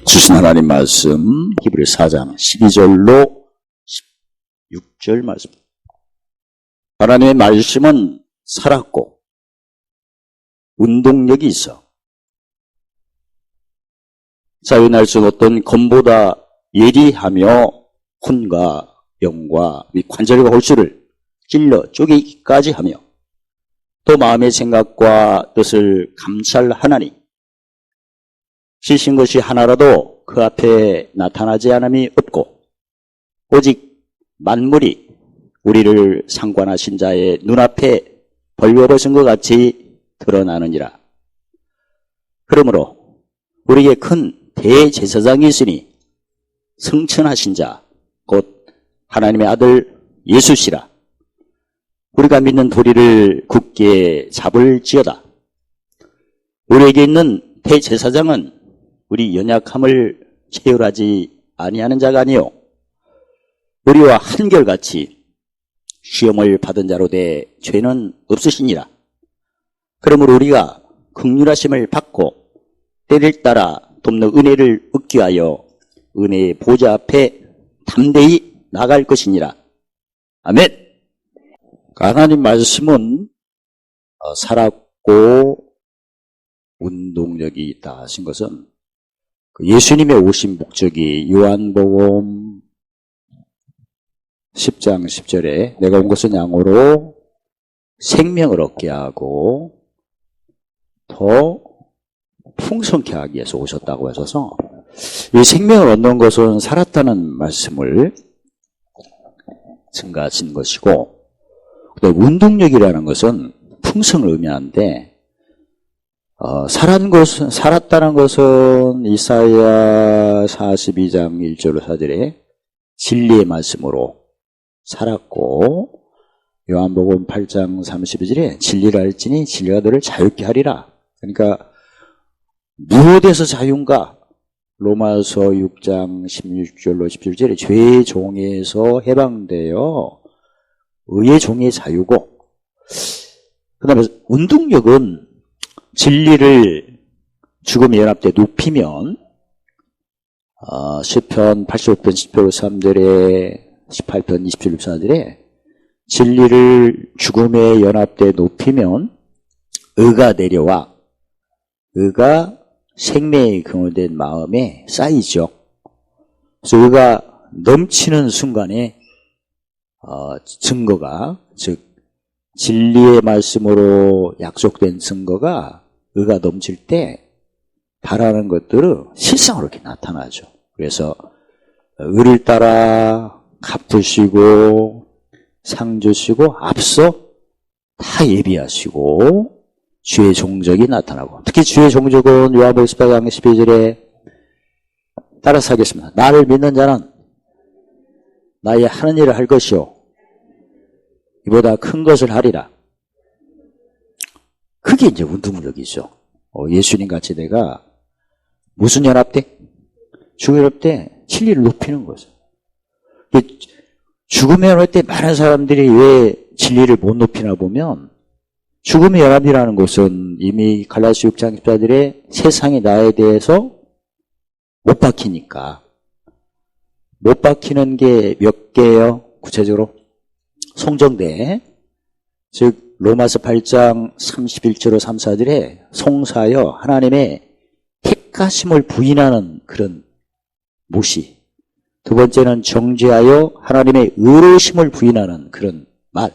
주신 하나님 말씀 히브리 4장 12절로 16절 말씀. 하나님의 말씀은 살았고 운동력이 있어 자유날 수 어떤 검보다 예리하며 혼과 영과 및 관절과 홀수를 찔러 쪼개기까지 하며 또 마음의 생각과 뜻을 감찰하나니 지신 것이 하나라도 그 앞에 나타나지 않음이 없고 오직 만물이 우리를 상관하신 자의 눈앞에 벌거벗은 것 같이 드러나느니라. 그러므로 우리에게 큰 대제사장이 있으니 성천하신 자 곧 하나님의 아들 예수시라. 우리가 믿는 도리를 굳게 잡을지어다. 우리에게 있는 대제사장은 우리 연약함을 체휼하지 아니하는 자가 아니요 우리와 한결같이 시험을 받은 자로 돼 죄는 없으시니라. 그러므로 우리가 긍휼하심을 받고 때를 따라 돕는 은혜를 얻기 위하여 은혜의 보좌 앞에 담대히 나갈 것이니라. 아멘. 하나님 말씀은 살았고 운동력이 있다 하신 것은 예수님의 오신 목적이 요한복음 10장 10절에 내가 온 것은 양으로 생명을 얻게 하고 더 풍성케 하기 위해서 오셨다고 하셔서 이 생명을 얻는 것은 살았다는 말씀을 증가하신 것이고 운동력이라는 것은 풍성을 의미하는데 살았다는 것은 이사야 42장 1절로 4절에 진리의 말씀으로 살았고 요한복음 8장 32절에 진리를 알지니 진리가 너를 자유케 하리라. 그러니까 무엇에서 자유인가? 로마서 6장 16절로 17절에 죄의 종에서 해방되어 의의 종의 자유고 그 다음에 운동력은 진리를 죽음의 연합 때 높이면 시편 85편 10편 3절에 18편 27편 4절에 진리를 죽음의 연합 때 높이면 의가 내려와 의가 생명의 근원된 마음에 쌓이죠. 그래서 의가 넘치는 순간에 증거가 즉 진리의 말씀으로 약속된 증거가 의가 넘칠 때 바라는 것들은 실상으로 이렇게 나타나죠. 그래서 의를 따라 갚으시고 상 주시고 앞서 다 예비하시고 주의 종적이 나타나고 특히 주의 종적은 요한복음 18장 12절에 따라서 하겠습니다. 나를 믿는 자는 나의 하는 일을 할 것이요 이보다 큰 것을 하리라. 그게 이제 운동력이죠. 예수님 같이 내가 무슨 연합 때? 죽음의 연합 때 진리를 높이는 거죠. 죽음의 연합 때 많은 사람들이 왜 진리를 못 높이나 보면 죽음의 연합이라는 것은 이미 갈라디아 6장 14절에 세상이 나에 대해서 못 박히니까 못 박히는 게 몇 개예요? 구체적으로 송정대 즉 로마서 8장 31절로 34절에 송사여 하나님의 택하심을 부인하는 그런 모시 두 번째는 정죄하여 하나님의 의로우심을 부인하는 그런 말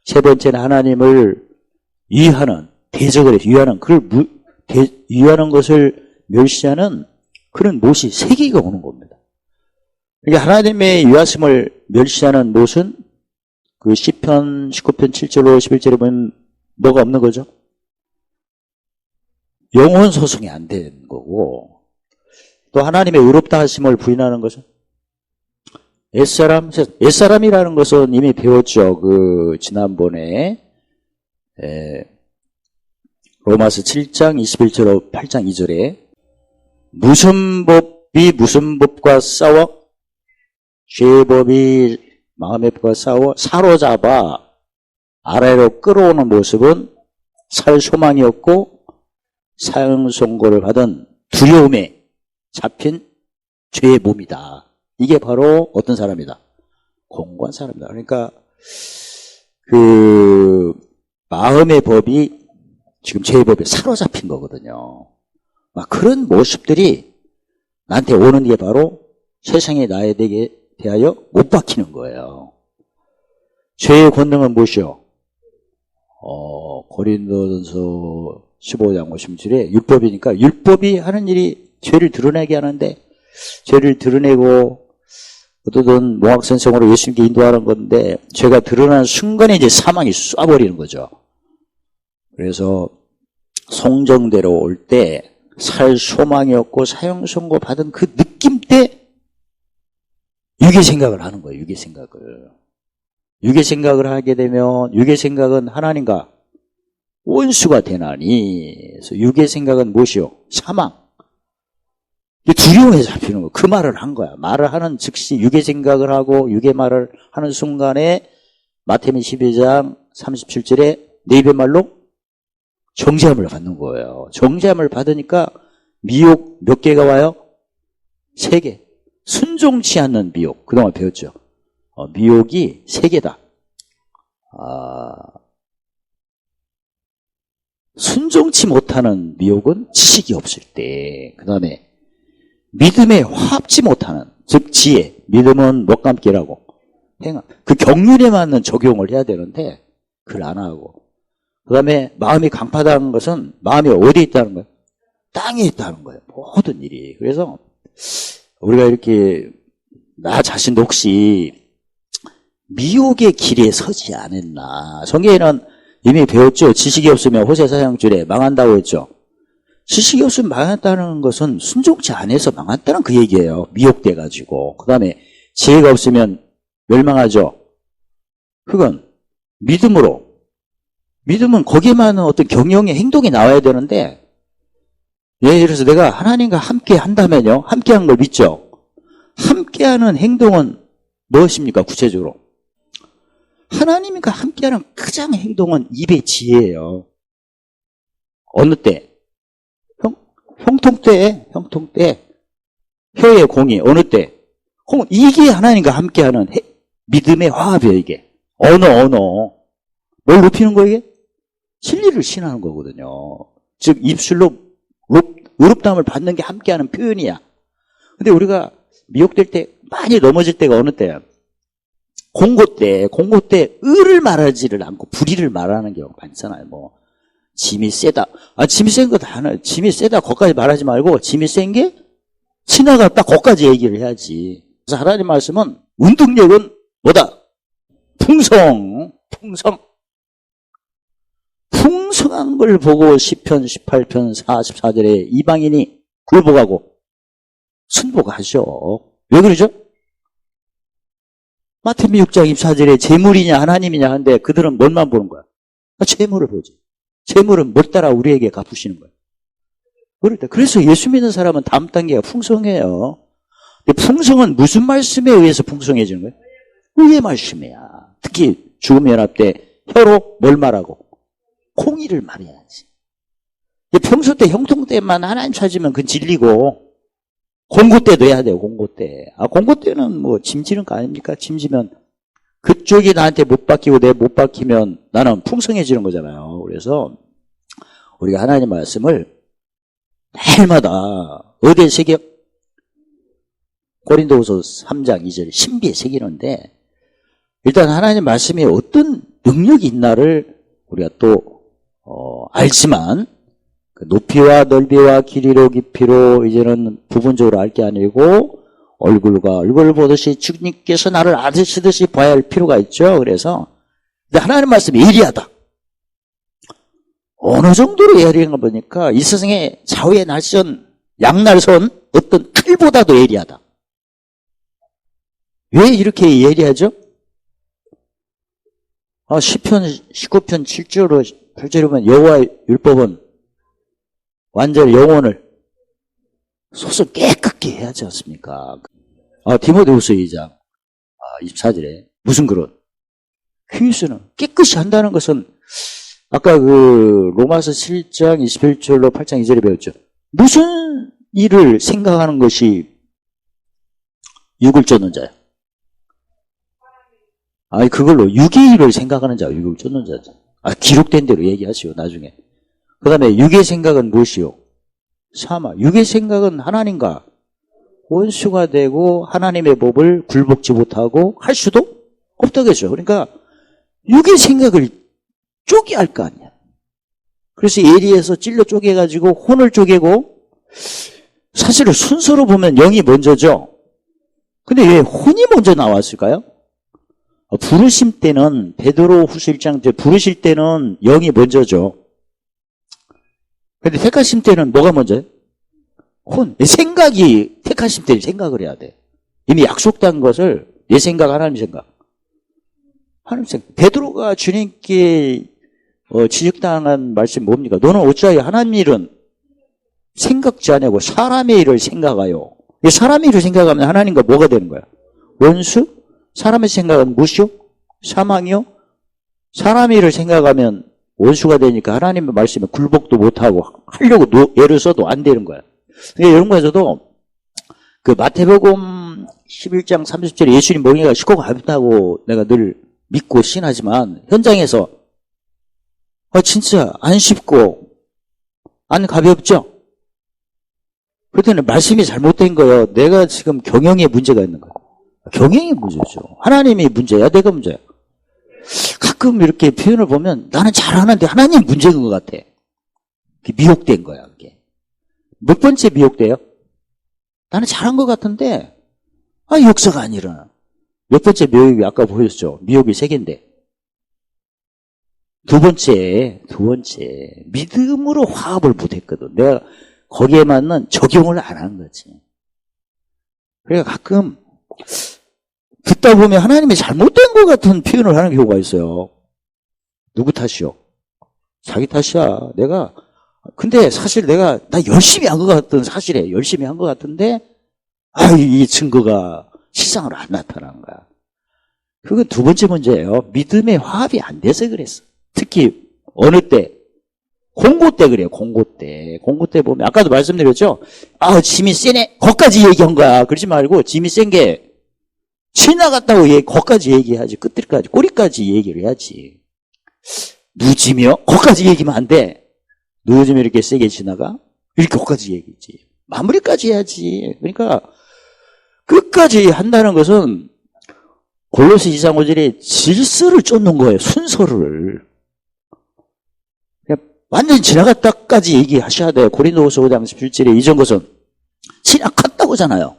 세 번째는 하나님을 위하는 대적을 위하는 그걸 위하는 것을 멸시하는 그런 못이 세 개가 오는 겁니다. 그러니까 하나님의 위하심을 멸시하는 못은 그 시편 19편 7절로 11절에 보면 뭐가 없는 거죠? 영혼 소송이 안 되는 거고 또 하나님의 의롭다 하심을 부인하는 것은 옛사람이라는 것은 이미 배웠죠. 지난번에 로마서 7장 21절로 8장 2절에 무슨 법이 무슨 법과 싸워? 죄의 법이 마음의 법과 싸워 사로잡아 아래로 끌어오는 모습은 살 소망이 없고 사형 선고를 받은 두려움에 잡힌 죄의 몸이다. 이게 바로 어떤 사람이다? 공고한 사람이다. 그러니까 그 마음의 법이 지금 죄의 법에 사로잡힌 거거든요. 막 그런 모습들이 나한테 오는 게 바로 세상에 나에 대하여 못 박히는 거예요. 죄의 권능은 무엇이요? 고린도전서 15장 57에 율법이니까 율법이 하는 일이 죄를 드러내게 하는데 죄를 드러내고 어떤 몽학선생으로 예수님께 인도하는 건데 죄가 드러나는 순간에 이제 사망이 쏴버리는 거죠. 그래서 성정대로 올 때 살 소망이 없고 사형 선고 받은 그 느낌 때 유괴 생각을 하는 거예요. 유괴 생각을. 유괴 생각을 하게 되면 유괴 생각은 하나님과 원수가 되나니. 그래서 유괴 생각은 무엇이요? 사망. 두려움에 잡히는 거. 그 말을 한 거야. 말을 하는 즉시 유괴 생각을 하고 유괴 말을 하는 순간에 마태복음 12장 37절에 내 입의 말로 정죄함을 받는 거예요. 정죄함을 받으니까 미혹 몇 개가 와요? 3개. 순종치 않는 미혹. 그동안 배웠죠. 미혹이 3개다. 순종치 못하는 미혹은 지식이 없을 때. 그 다음에 믿음에 화합지 못하는, 즉 지혜. 믿음은 못 감기라고. 행함. 그 경륜에 맞는 적용을 해야 되는데 그걸 안 하고. 그 다음에 마음이 강파다는 것은 마음이 어디에 있다는 거예요? 땅에 있다는 거예요. 모든 일이. 그래서 우리가 이렇게 나 자신도 혹시 미혹의 길에 서지 않았나. 성경에는 이미 배웠죠. 지식이 없으면 호세 4장줄에 망한다고 했죠. 지식이 없으면 망한다는 것은 순종치 않아서 망한다는 그 얘기예요. 미혹돼가지고. 그 다음에 지혜가 없으면 멸망하죠. 그건 믿음으로. 믿음은 거기에만 어떤 경영의 행동이 나와야 되는데, 예를 들어서 내가 하나님과 함께 한다면요. 함께 한 걸 믿죠. 함께 하는 행동은 무엇입니까? 구체적으로. 하나님과 함께하는 가장 행동은 입의 지혜예요. 어느 때? 형통 때, 혀의 공의. 어느 때? 이게 하나님과 함께하는 믿음의 화합이에요, 이게. 언어. 뭘 높이는 거예요, 이게? 진리를 신하는 거거든요. 즉, 입술로 의롭다함을 받는 게 함께하는 표현이야. 근데 우리가 미혹될 때 많이 넘어질 때가 어느 때야? 공고 때 의를 말하지를 않고 불의를 말하는 경우가 많잖아요. 뭐 짐이 세다. 짐이 센 거 다 하나. 짐이 세다. 거기까지 말하지 말고 짐이 센 게 지나갔다. 거기까지 얘기를 해야지. 그래서 하나님 말씀은 운동력은 뭐다? 풍성한 걸 보고 시편 18편 44절에 이방인이 굴복하고 순복하죠. 왜 그러죠? 마태복음 6장 24절에 재물이냐 하나님이냐 하는데 그들은 뭘만 보는 거야? 재물을 보지. 재물은 뭘 따라 우리에게 갚으시는 거야. 그래서 예수 믿는 사람은 다음 단계가 풍성해요. 근데 풍성은 무슨 말씀에 의해서 풍성해지는 거예요? 의의 말씀이야. 특히 죽음 연합 때 혀로 뭘 말하고? 공의를 말해야지. 평소 때 형통 때만 하나님 찾으면 그건 진리고 공고 때도 해야 돼요. 공고 때. 공고 때는 뭐 짐지는 거 아닙니까? 짐지면 그쪽이 나한테 못 박히고 내 못 박히면 나는 풍성해지는 거잖아요. 그래서 우리가 하나님 말씀을 날마다 어디에 새겨? 고린도후서 3장 2절 신비에 새기는데 일단 하나님 말씀에 어떤 능력이 있나를 우리가 또 알지만 그 높이와 넓이와 길이로 깊이로 이제는 부분적으로 알 게 아니고 얼굴과 얼굴을 보듯이 주님께서 나를 아시듯이 봐야 할 필요가 있죠. 그래서 하나님 말씀이 예리하다. 어느 정도로 예리한 거 보니까 이 세상에 좌우의 날선 양날선 어떤 칼보다도 예리하다. 왜 이렇게 예리하죠? 시편 19편 8절에 보면 여호와의 율법은 완전히 영혼을 소설 깨끗게 해야 하지 않습니까? 디모데후서 2장 24절에 무슨 그런 퀴즈는 깨끗이 한다는 것은 아까 그 로마서 7장 21절로 8장 2절에 배웠죠. 무슨 일을 생각하는 것이 육을 쫓는 자야. 아니, 그걸로 육의 일을 생각하는 자가 육을 쫓는 자죠. 기록된 대로 얘기하시오, 나중에. 그 다음에 육의 생각은 무엇이요? 사마. 육의 생각은 하나님과 원수가 되고 하나님의 법을 굴복지 못하고 할 수도 없다겠죠. 그러니까 육의 생각을 쪼개 할 거 아니야. 그래서 예리해서 찔러 쪼개가지고 혼을 쪼개고, 사실은 순서로 보면 영이 먼저죠. 근데 왜 혼이 먼저 나왔을까요? 부르심 때는, 베드로 후서 1장 때 부르실 때는 영이 먼저죠. 근데 택하심 때는 뭐가 먼저요? 혼. 생각이, 택하심 때는 생각을 해야 돼. 이미 약속된 것을, 내 생각, 하나님 생각. 하나님 생각. 베드로가 주님께 지적당한 말씀이 뭡니까? 너는 어찌하여 하나님 일은 생각지 아니하고 사람의 일을 생각하여. 사람의 일을 생각하면 하나님과 뭐가 되는 거야? 원수? 사람의 생각은 무시요? 사망이요? 사람의 일을 생각하면 원수가 되니까 하나님의 말씀에 굴복도 못하고 하려고 애를 써도 안 되는 거야. 그러니까 이런 거에서도 그 마태복음 11장 30절에 예수님 멍에가 쉽고 가볍다고 내가 늘 믿고 신하지만 현장에서 진짜 안 쉽고 안 가볍죠? 그렇다면 말씀이 잘못된 거예요. 내가 지금 경영에 문제가 있는 거예요. 경영이 문제죠. 하나님이 문제야, 내가 문제야. 가끔 이렇게 표현을 보면 나는 잘하는데 하나님이 문제인 것 같아. 미혹된 거야, 그게. 몇 번째 미혹돼요? 나는 잘한 것 같은데 역사가 안 일어나. 몇 번째 미혹이 아까 보였죠? 미혹이 3개인데. 두 번째, 믿음으로 화합을 못했거든. 내가 거기에 맞는 적용을 안 하는 거지. 그러니까 가끔 듣다 보면 하나님이 잘못된 것 같은 표현을 하는 경우가 있어요. 누구 탓이요? 자기 탓이야. 근데 사실 나 열심히 한 것 같은 사실에 열심히 한 것 같은데, 이 증거가 실상으로 안 나타난 거야. 그건 두 번째 문제예요. 믿음의 화합이 안 돼서 그랬어. 특히, 어느 때? 공고 때 그래요, 공고 때. 공고 때 보면, 아까도 말씀드렸죠? 짐이 세네. 거기까지 얘기한 거야. 그러지 말고, 짐이 센 게, 지나갔다고 거기까지 얘기해야지. 끝까지, 꼬리까지 얘기를 해야지. 누짐이요? 거기까지 얘기하면 안 돼. 누짐이 이렇게 세게 지나가? 이렇게 거기까지 얘기지. 마무리까지 해야지. 그러니까, 끝까지 한다는 것은, 골로새 2장 5절에 질서를 쫓는 거예요. 순서를. 완전히 지나갔다까지 얘기하셔야 돼요. 고린도후서 5장 17절에 이전 것은 지나갔다고잖아요.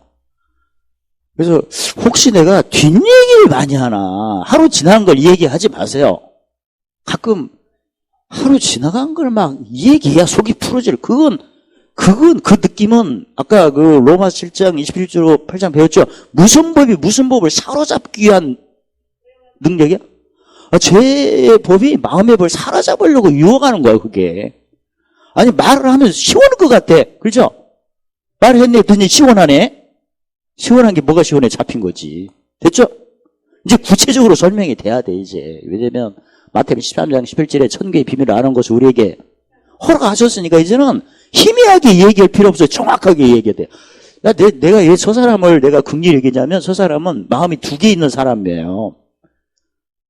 그래서 혹시 내가 뒷얘기를 많이 하나, 하루 지나간 걸 얘기하지 마세요. 가끔 하루 지나간 걸 막 얘기해야 속이 풀어질. 그건 그 느낌은 아까 그 로마 7장 21절 8장 배웠죠? 무슨 법을 사로잡기 위한 능력이야? 죄의 법이 마음의 법을 사로잡으려고 유혹하는 거야, 그게. 아니, 말을 하면 시원할 것 같아. 그렇죠? 말을 했네, 했더니 시원하네? 시원한 게 뭐가 시원해? 잡힌 거지. 됐죠? 이제 구체적으로 설명이 돼야 돼, 이제. 왜냐면, 마태복음 13장 11절에 천개의 비밀을 아는 것을 우리에게 허락하셨으니까, 이제는 희미하게 얘기할 필요 없어요. 정확하게 얘기해야 돼. 내가 왜 저 사람을 내가 긍휼히 얘기하자면, 저 사람은 마음이 2개 있는 사람이에요.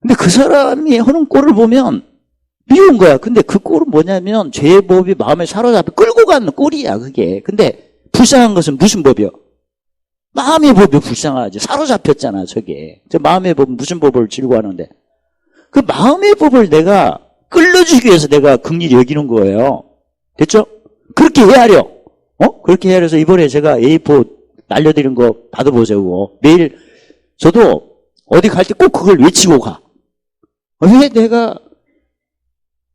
근데 그 사람이 하는 꼴을 보면 미운 거야. 근데 그 꼴은 뭐냐면 죄의 법이 마음에 사로잡혀 끌고 가는 꼴이야, 그게. 근데 불쌍한 것은 무슨 법이요? 마음의 법이 불쌍하지. 사로잡혔잖아, 저게. 저 마음의 법은 무슨 법을 지르고 하는데. 그 마음의 법을 내가 끌어주기 위해서 내가 긍휼히 여기는 거예요. 됐죠? 그렇게 헤아려. 그렇게 헤아려서 이번에 제가 A4 날려드린 거 받아보세요. 매일 저도 어디 갈 때 꼭 그걸 외치고 가. 왜 내가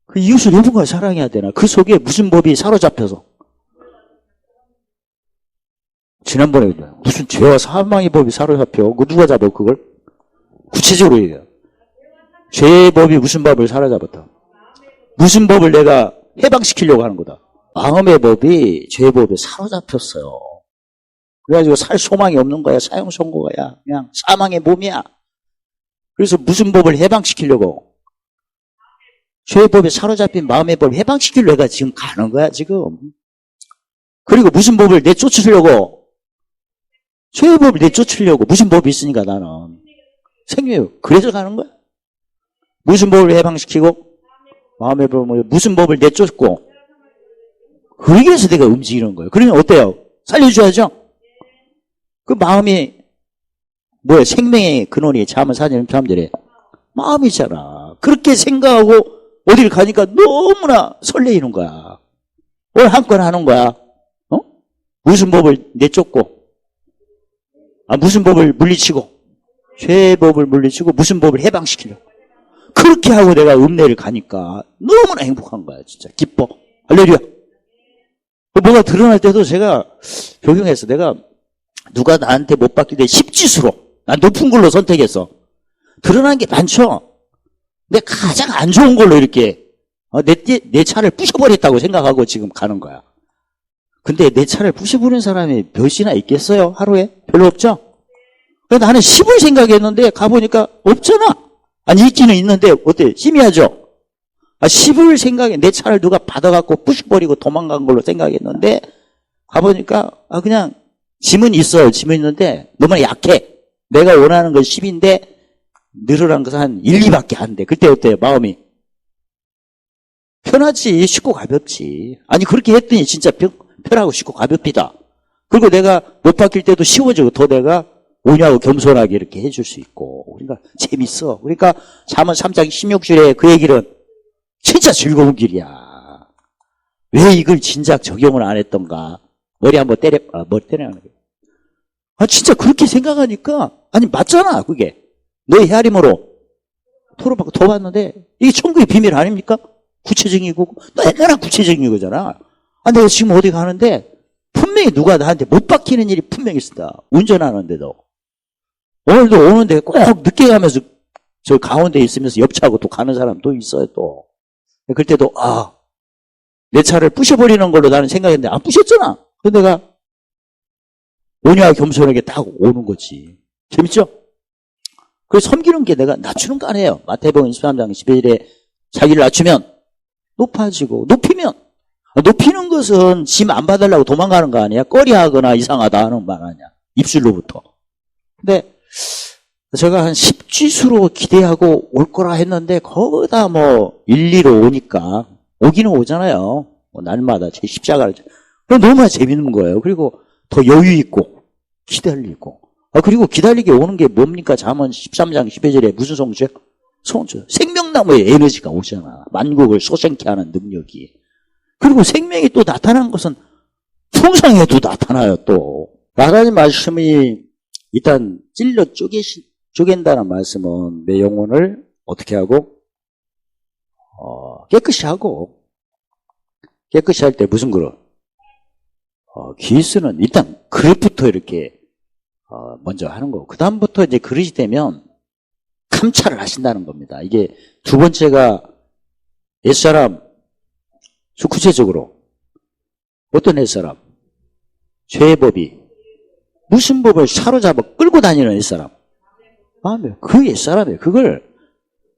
그 이웃을 누군가 사랑해야 되나? 그 속에 무슨 법이 사로잡혀서. 지난번에 무슨 죄와 사망의 법이 사로잡혀. 그 누가 잡아, 그걸? 구체적으로 얘기해요. 죄의 법이 무슨 법을 사로잡았다. 무슨 법을 내가 해방시키려고 하는 거다. 마음의 법이 죄의 법에 사로잡혔어요. 그래가지고 살 소망이 없는 거야. 사형 선고야. 그냥 사망의 몸이야. 그래서 무슨 법을 해방시키려고? 죄의 법에 사로잡힌 마음의 법을 해방시키려고 내가 지금 가는 거야, 지금. 그리고 무슨 법을 내쫓으려고, 죄의 법을 내쫓으려고 무슨 법이 있으니까 나는. 생명이 그래서 가는 거야. 무슨 법을 해방시키고, 마음의 법을, 무슨 법을 내쫓고, 그래서 내가 움직이는 거예요. 그러면 어때요? 살려줘야죠? 그 마음이, 뭐야, 생명의 근원이 잠을 사는 사람들의 마음이잖아. 그렇게 생각하고 어디를 가니까 너무나 설레이는 거야. 오늘 한 건 하는 거야. 무슨 법을 내쫓고, 무슨 법을 물리치고, 죄의 법을 물리치고, 무슨 법을 해방시키려고. 그렇게 하고 내가 읍내를 가니까 너무나 행복한 거야. 진짜 기뻐. 할렐루야. 뭐가 드러날 때도 제가 적용해서 내가 누가 나한테 못 받길 때 십지수로 난 높은 걸로 선택했어. 드러난 게 많죠. 근데 가장 안 좋은 걸로 이렇게 내 차를 부셔버렸다고 생각하고 지금 가는 거야. 근데 내 차를 부셔버린 사람이 몇이나 있겠어요? 하루에? 별로 없죠? 그래서 나는 10을 생각했는데 가보니까 없잖아. 아니 있기는 있는데 어때? 희미하죠? 10을 생각해. 내 차를 누가 받아갖고 부셔버리고 도망간 걸로 생각했는데 가보니까 그냥 짐은 있어요. 짐은 있는데 너무나 약해. 내가 원하는 건 10인데 늘어난 것은 한 1, 2밖에 안 돼. 그때 어때요? 마음이 편하지. 쉽고 가볍지. 아니 그렇게 했더니 진짜 편하고 쉽고 가볍이다. 그리고 내가 못 바뀔 때도 쉬워지고 더 내가 오냐고 겸손하게 이렇게 해줄 수 있고. 그러니까 재밌어. 그러니까 잠언 3장 16절에 그 얘기는 진짜 즐거운 길이야. 왜 이걸 진작 적용을 안 했던가. 머리 한번 머리 때려는 거야. 진짜 그렇게 생각하니까 아니 맞잖아. 그게 너의 헤아림으로 토로받고 더 봤는데 이게 천국의 비밀 아닙니까? 구체적인 거고 너 옛날에 구체적인 거잖아. 내가 지금 어디 가는데 분명히 누가 나한테 못 박히는 일이 분명히 있다. 운전하는데도 오늘도 오는데 꼭 늦게 가면서 저 가운데 있으면서 옆차하고 또 가는 사람 또 있어요. 또 그럴 때도 내 차를 부셔버리는 걸로 나는 생각했는데 안 부셨잖아. 근데 내가 오냐 겸손하게 딱 오는 거지. 재밌죠? 그래서 섬기는 게 내가 낮추는 거 아니에요. 마태복음 23장 11절에 자기를 낮추면 높아지고 높이면 높이는 것은 짐 안 받으려고 도망가는 거 아니야? 꺼리하거나 이상하다 하는 말 아니야? 입술로부터. 근데 제가 한 10지수로 기대하고 올 거라 했는데 거기다 1, 2로 오니까 오기는 오잖아요. 날마다 제 십자가를. 너무나 재밌는 거예요. 그리고 더 여유 있고 기다리고. 그리고 기다리게 오는 게 뭡니까? 잠언 13장 12절에 무슨 성취야? 성취. 생명나무의 에너지가 오잖아. 만국을 솟생케 하는 능력이. 그리고 생명이 또 나타난 것은 풍성해도 나타나요. 또 하나님 말씀이 일단 찔러 쪼갠다는 말씀은 내 영혼을 어떻게 하고 깨끗이 하고 깨끗이 할 때 무슨 그릇? 기스는 일단 그릇부터 이렇게 먼저 하는 거고 그 다음부터 이제 그릇이 되면 감찰을 하신다는 겁니다. 이게 두 번째가 옛사람 구체적으로 어떤 옛사람? 죄의 법이 무슨 법을 사로잡아 끌고 다니는 옛사람? 그 옛사람이에요. 그걸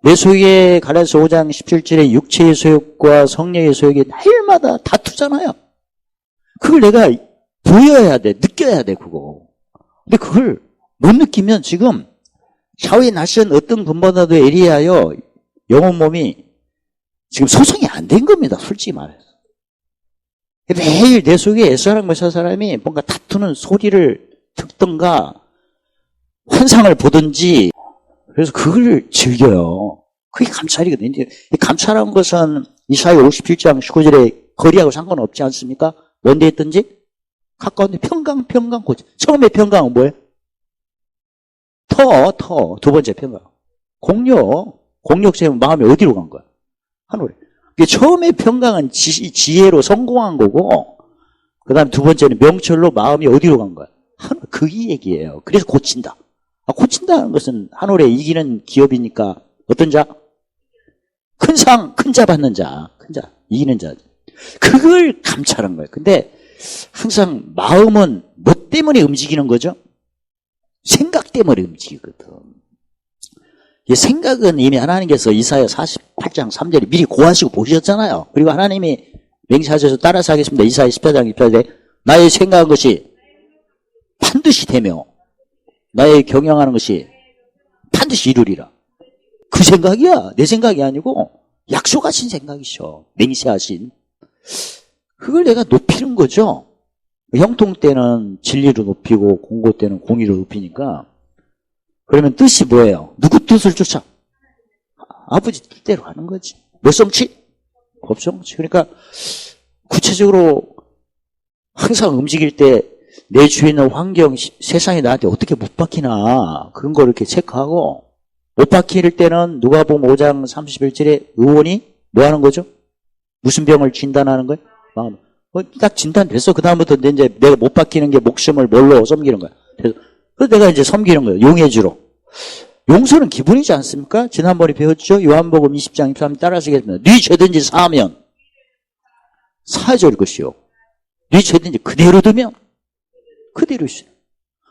내 속에 갈라디아서 5장 17절에 육체의 소욕과 성령의 소욕이 날마다 다투잖아요. 그걸 내가 보여야 돼. 느껴야 돼. 그거. 근데 그걸 못 느끼면 지금 샤워에 낯선 어떤 분보다도 예리하여 영혼 몸이 지금 소송이 안 된 겁니다. 솔직히 말해서. 매일 내 속에 옛사람과 새사람이 뭔가 다투는 소리를 듣던가 환상을 보든지 그래서 그걸 즐겨요. 그게 감찰이거든요. 이제 감찰한 것은 이사야 57장 19절에 거리하고 상관없지 않습니까? 뭔데 했든지 가까운데 평강 고치. 처음에 평강은 뭐예요? 두 번째 평강. 공력 세우면 마음이 어디로 간 거야? 하늘에. 처음에 평강은 지혜로 성공한 거고, 그 다음에 두 번째는 명철로 마음이 어디로 간 거야? 하늘. 그 얘기예요. 그래서 고친다. 고친다는 것은 하늘에 이기는 기업이니까 어떤 자? 큰 자 받는 자. 큰 자. 이기는 자. 그걸 감찰한 거예요. 근데 항상 마음은 뭐 때문에 움직이는 거죠? 생각 때문에 움직이거든. 이 생각은 이미 하나님께서 이사야 48장 3절에 미리 고하시고 보셨잖아요. 그리고 하나님이 맹세하셔서 따라서 하겠습니다. 이사야 18장 2절에 나의 생각한 것이 반드시 되며 나의 경영하는 것이 반드시 이루리라. 그 생각이야. 내 생각이 아니고 약속하신 생각이셔. 맹세하신. 그걸 내가 높이는 거죠. 형통 때는 진리로 높이고 공고 때는 공의로 높이니까. 그러면 뜻이 뭐예요? 누구 뜻을 쫓아? 아버지 뜻대로 하는 거지. 몇 성취? 법성취. 그러니까 구체적으로 항상 움직일 때 내 주위에 있는 환경, 세상이 나한테 어떻게 못 박히나 그런 거 이렇게 체크하고, 못 박힐 때는 누가복음 5장 31절에 의원이 뭐 하는 거죠? 무슨 병을 진단하는 거예요? 마음. 딱 진단됐어. 그 다음부터 이제 내가 못 박히는 게 목숨을 뭘로 섬기는 거야. 그래서 내가 이제 섬기는 거예요. 용해주로. 용서는 기본이지 않습니까? 지난번에 배웠죠? 요한복음 20장 23절 따라서 하겠습니다. 네 죄든지 사하면 사해줄 것이요. 네 죄든지 그대로 두면 그대로 있어요.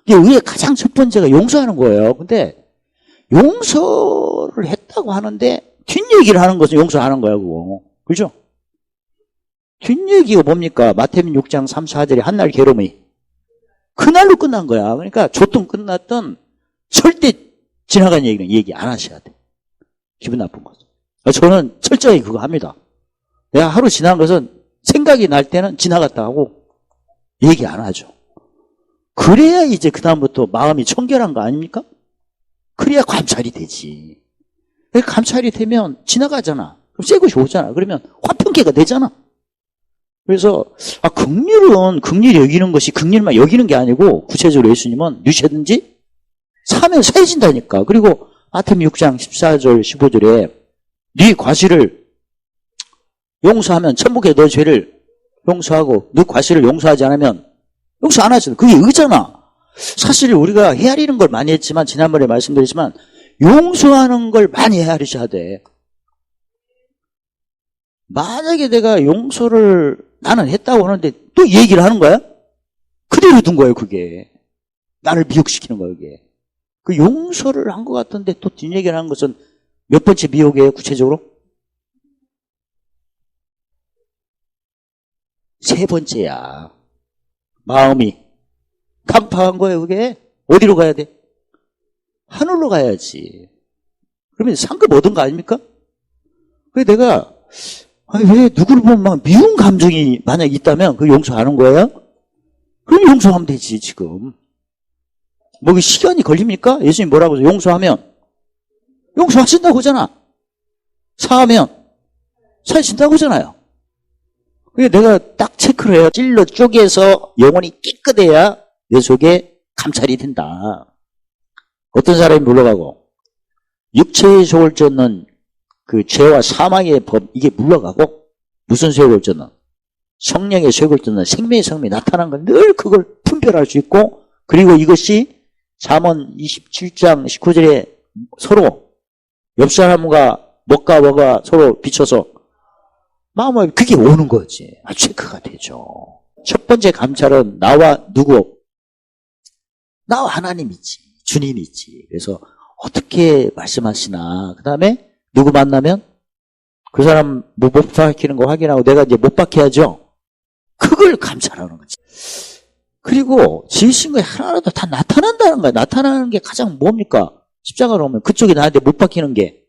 이게 의의 가장 첫 번째가 용서하는 거예요. 근데 용서를 했다고 하는데 뒷얘기를 하는 것은 용서하는 거야, 그거. 그죠? 뒷얘기가 뭡니까? 마태복음 6장 3, 4절에 한날 괴로움이 그날로 끝난 거야. 그러니까 좋든 끝났든 절대 지나간 얘기는 얘기 안 하셔야 돼. 기분 나쁜 거죠. 저는 철저히 그거 합니다. 내가 하루 지난 것은 생각이 날 때는 지나갔다 하고 얘기 안 하죠. 그래야 이제 그다음부터 마음이 청결한 거 아닙니까? 그래야 감찰이 되지. 감찰이 되면 지나가잖아. 그럼 새 것이 오잖아. 그러면 화평케가 되잖아. 그래서 긍휼은 긍휼히 여기는 것이 긍휼만 여기는 게 아니고, 구체적으로 예수님은 누시든지 사면 사해진다니까. 그리고 마태복음 6장 14절 15절에 네 과실을 용서하면 천국에 너 죄를 용서하고 네 과실을 용서하지 않으면 용서 안 하잖아. 그게 의잖아. 사실 우리가 헤아리는 걸 많이 했지만, 지난번에 말씀드렸지만 용서하는 걸 많이 헤아리셔야 돼. 만약에 내가 용서를 나는 했다고 하는데 또 얘기를 하는 거야? 그대로 둔 거예요. 그게 나를 미혹시키는 거예요. 그게 그 용서를 한 것 같은데 또 뒷얘기를 하는 것은 몇 번째 미혹이에요? 구체적으로 세 번째야. 마음이 간파한 거예요. 그게 어디로 가야 돼? 하늘로 가야지. 그러면 상급 얻은 거 아닙니까? 그래서 내가 왜 누구를 보면 막 미운 감정이 만약 있다면 그 용서하는 거예요? 그럼 용서하면 되지. 지금 뭐 시간이 걸립니까? 예수님 뭐라고 해서 용서하면 용서하신다고 하잖아. 사하면 사하신다고 하잖아요. 그게 내가 딱 체크를 해요. 찔러 쪼개서 영혼이 깨끗해야 내 속에 감찰이 된다. 어떤 사람이 물러가고 육체의 속을 쫓는 그 죄와 사망의 법, 이게 물러가고, 무슨 쇠골 쫓는 성령의 쇠골 쫓는 생명의 성품이 나타난 건 늘 그걸 분별할 수 있고, 그리고 이것이 잠언 27장 19절에 서로 옆 사람과 먹가 서로 비춰서 마음을 그게 오는 거지. 체크가 되죠. 첫 번째 감찰은 나와 누구? 나와 하나님 있지. 주님 있지. 그래서 어떻게 말씀하시나. 그 다음에 누구 만나면 그 사람 못 박히는 거 확인하고 내가 이제 못 박혀야죠. 그걸 감찰하는 거지. 그리고 지으신 거에 하나라도 다 나타난다는 거야. 나타나는 게 가장 뭡니까? 십자가로 오면 그쪽이 나한테 못 박히는 게.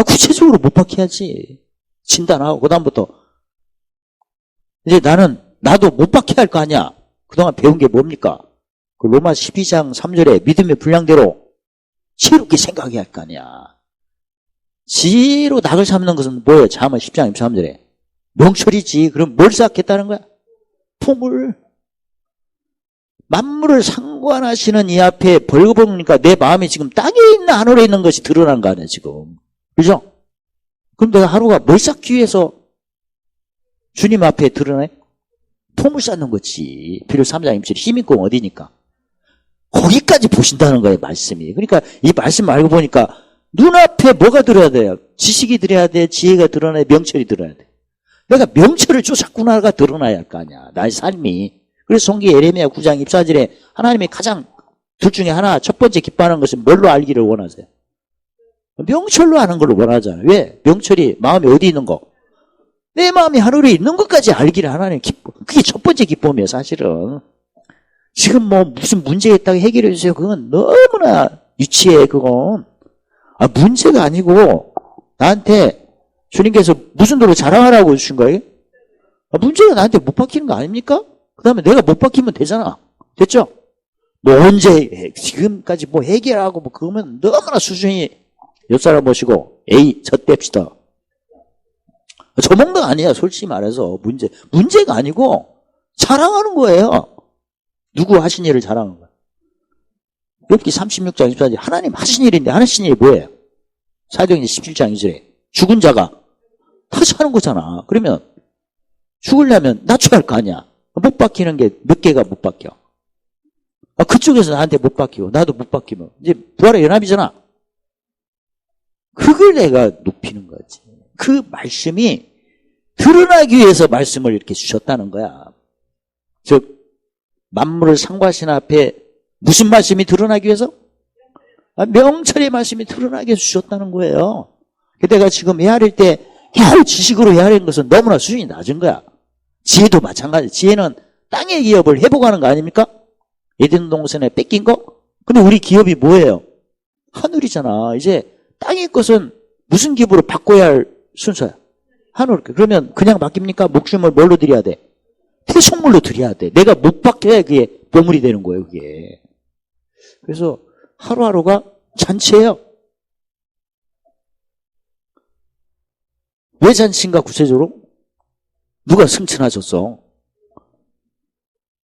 구체적으로 못 박혀야지. 진단하고 그다음부터 이제 나도 못 박혀야 할 거 아니야. 그동안 배운 게 뭡니까? 그 로마 12장 3절에 믿음의 분량대로 지혜롭게 생각해야 할 거 아니야. 지혜로 낙을 삼는 것은 뭐예요? 잠언 10장 23절에 명철이지. 그럼 뭘 생각했다는 거야? 포물. 만물을 상관하시는 이 앞에 벌거벗으니까 내 마음이 지금 땅에 있나 하늘에 있는 것이 드러난 거 아니야 지금. 그죠? 그럼 내가 하루가 뭘 쌓기 위해서 주님 앞에 드러내? 포물 쌓는 거지. 필요 3장 27 힘 있고 어디니까. 거기까지 보신다는 거예요 말씀이. 그러니까 이 말씀 알고 보니까 눈앞에 뭐가 들어야 돼요? 지식이 들어야 돼, 지혜가 드러나야 돼, 명철이 들어야 돼. 내가 명철을 쫓았구나가 드러나야 할 거 아니야. 나의 삶이. 그래서 성경 예레미야 9장 24절에 하나님이 가장 둘 중에 하나 첫 번째 기뻐하는 것은 뭘로 알기를 원하세요? 명철로 하는 걸 원하잖아요. 왜? 명철이 마음이 어디 있는 거? 내 마음이 하늘에 있는 것까지 알기를 하나님 기뻐. 그게 첫 번째 기쁨이에요, 사실은. 지금 뭐 무슨 문제 있다고 해결해 주세요. 그건 너무나 유치해, 그건. 문제가 아니고 나한테 주님께서 무슨 도로 자랑하라고 주신 거예요? 문제가 나한테 못 박히는 거 아닙니까? 그 다음에 내가 못 박히면 되잖아. 됐죠? 뭐 언제 지금까지 뭐 해결하고 뭐 그러면 너무나 수준이 옆 사람 모시고 에이 젖댑시다. 저 정도 아니야, 솔직히 말해서. 문제가 아니고 자랑하는 거예요. 누구 하신 일을 자랑하는 거야. 욥기 36장 24절 하나님 하신 일인데 하신 일이 뭐예요? 사도행전 17장 2절에 죽은 자가 다시 하는 거잖아. 그러면 죽으려면 낮춰야 할 거 아니야. 못 박히는 게 몇 개가 못 박혀. 그쪽에서 나한테 못 박히고 나도 못 박히면 이제 부활의 연합이잖아. 그걸 내가 높이는 거지. 그 말씀이 드러나기 위해서 말씀을 이렇게 주셨다는 거야. 즉 만물을 상과신 앞에 무슨 말씀이 드러나기 위해서? 명철의 말씀이 드러나게 해서 주셨다는 거예요. 내가 지금 헤아릴 때 지식으로 헤아리는 것은 너무나 수준이 낮은 거야. 지혜도 마찬가지. 지혜는 땅의 기업을 회복하는 거 아닙니까? 에덴 동산에 뺏긴 거? 근데 우리 기업이 뭐예요? 하늘이잖아. 이제 땅의 것은 무슨 기업으로 바꿔야 할 순서야? 하늘. 그러면 그냥 맡깁니까? 목숨을 뭘로 드려야 돼? 태송물로 드려야 돼. 내가 못 박혀야 그게 보물이 되는 거예요, 그게. 그래서 하루하루가 잔치예요. 왜 잔치인가 구체적으로? 누가 승천하셨어?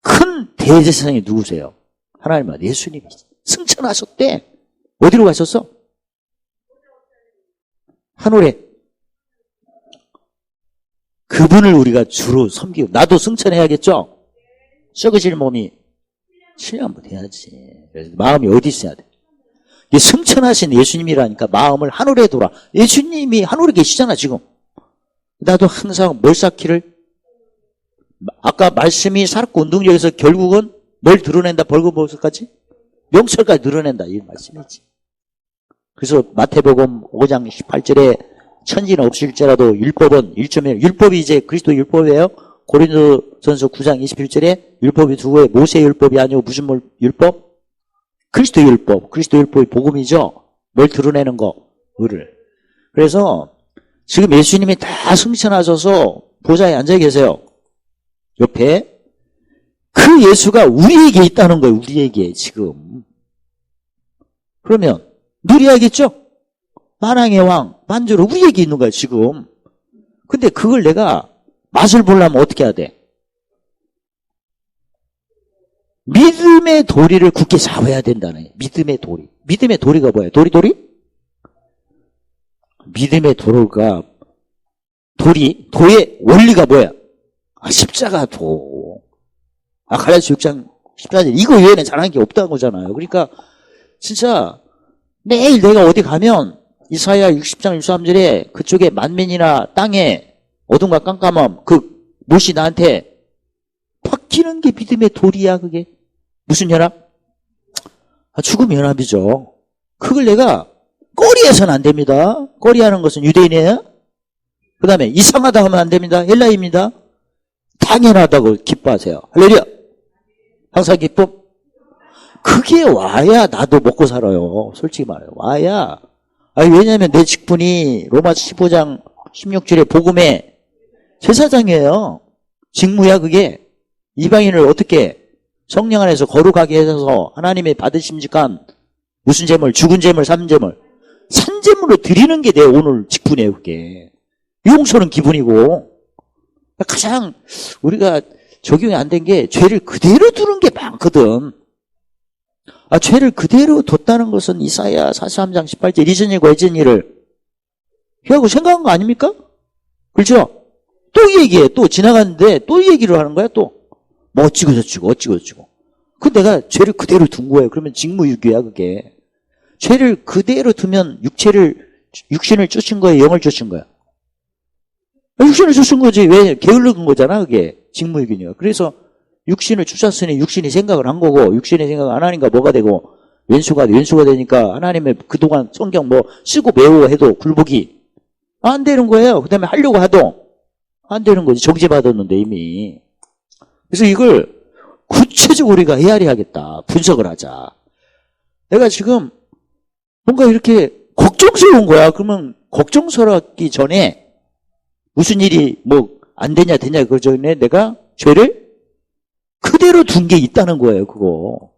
큰 대제사장이 누구세요? 하나님은 예수님이 승천하셨대. 어디로 가셨어? 하늘에. 그분을 우리가 주로 섬기고 나도 승천해야겠죠? 썩어질 몸이 7년 한번 해야지. 그래서 마음이 어디 있어야 돼? 이게 승천하신 예수님이라니까 마음을 하늘에 둬라. 예수님이 하늘에 계시잖아 지금. 나도 항상 뭘 쌓기를 아까 말씀이 살았고 운동력에서 결국은 뭘 드러낸다? 벌거벗어까지? 명철까지 드러낸다 이 말씀이지. 그래서 마태복음 5장 18절에 천지는 없을지라도 율법은 1.1 율법이 이제 그리스도 율법이에요. 고린도전서 9장 21절에 율법이 누구의 모세 율법이 아니고 무슨 율법? 그리스도 율법. 그리스도 율법이 복음이죠. 뭘 드러내는 거? 의를. 그래서 지금 예수님이 다 승천하셔서 보좌에 앉아 계세요. 옆에. 그 예수가 우리에게 있다는 거예요. 우리에게 지금. 그러면 누려야겠죠? 만왕의 왕, 만주로 우리에게 있는 거야 지금. 근데 그걸 내가 맛을 보려면 어떻게 해야 돼? 믿음의 도리를 굳게 잡아야 된다네. 믿음의 도리. 믿음의 도리가 뭐야? 도리? 믿음의 도리가 도의 원리가 뭐야? 십자가 도. 갈라디아 6장 14절. 이거 외에는 잘하는 게 없다는 거잖아요. 그러니까 진짜 매일 내가 어디 가면 이사야 60장 13절에 그쪽에 만민이나 땅에 어둠과 깜깜함 그 못이 나한테 박히는 게 믿음의 도리야. 그게 무슨 연합? 죽음 연합이죠. 그걸 내가 꼬리에서는 안 됩니다. 꼬리하는 것은 유대인이에요. 그 다음에 이상하다 하면 안 됩니다. 헬라입니다. 당연하다고 기뻐하세요. 할렐루야. 항상 기쁨. 그게 와야 나도 먹고 살아요. 솔직히 말해요. 와야. 왜냐하면 내 직분이 로마서 15장 16절에 복음의 제사장이에요. 직무야 그게. 이방인을 어떻게 성령 안에서 거룩하게 해서 하나님의 받으심직한 무슨 제물, 죽은 제물, 산제물, 산제물을 드리는 게 내 오늘 직분이에요. 그게. 용서는 기분이고. 가장 우리가 적용이 안 된 게 죄를 그대로 두는 게 많거든. 죄를 그대로 뒀다는 것은 이사야 43장 18절 이전 일과 예전 일을 하고 생각한 거 아닙니까? 그렇죠? 또 얘기해. 또 지나갔는데 또 얘기를 하는 거야. 또 뭐 어찌고 저찌고. 그 내가 죄를 그대로 둔 거예요. 그러면 직무유기야 그게. 죄를 그대로 두면 육신을 쫓은 거예요? 영을 쫓은 거야? 육신을 쫓은 거지. 왜? 게을른 거잖아 그게. 직무유기니까. 그래서 육신을 쫓았으니 육신이 생각을 한 거고 육신이 생각 안 하니까 뭐가 되고 왼수가 되니까 하나님의 그동안 성경 뭐 쓰고 배우고 해도 굴복이 안 되는 거예요. 그 다음에 하려고 해도 안 되는 거지. 정죄받았는데 이미. 그래서 이걸 구체적으로 우리가 헤아려야겠다. 분석을 하자. 내가 지금 뭔가 이렇게 걱정스러운 거야. 그러면 걱정스럽기 전에 무슨 일이 뭐 안 되냐 되냐 그 전에 내가 죄를 그대로 둔 게 있다는 거예요. 그거.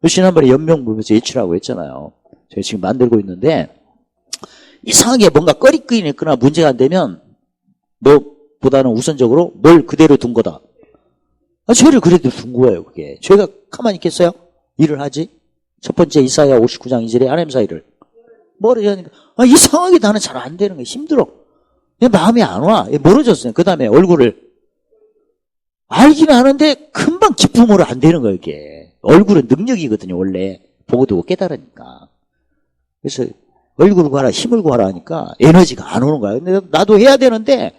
지난번에 연명부에서 예치라고 했잖아요. 제가 지금 만들고 있는데 이상하게 뭔가 꺼리끄이거나 문제가 안 되면 너보다는 우선적으로 뭘 그대로 둔 거다. 죄를 그래도 둔 거예요. 그게. 죄가 가만히 있겠어요? 일을 하지? 첫 번째 이사야 59장 2절에 하나님 사이를 뭐를 하니까 이상하게 나는 잘 안 되는 거야. 힘들어. 마음이 안 와. 멀어졌어요. 그 다음에 얼굴을 알기는 아는데 금방 기쁨으로 안 되는 거예요. 이게. 얼굴은 능력이거든요. 원래. 보고 두고 깨달으니까. 그래서 얼굴을 구하라 힘을 구하라 하니까 에너지가 안 오는 거야. 근데 나도 해야 되는데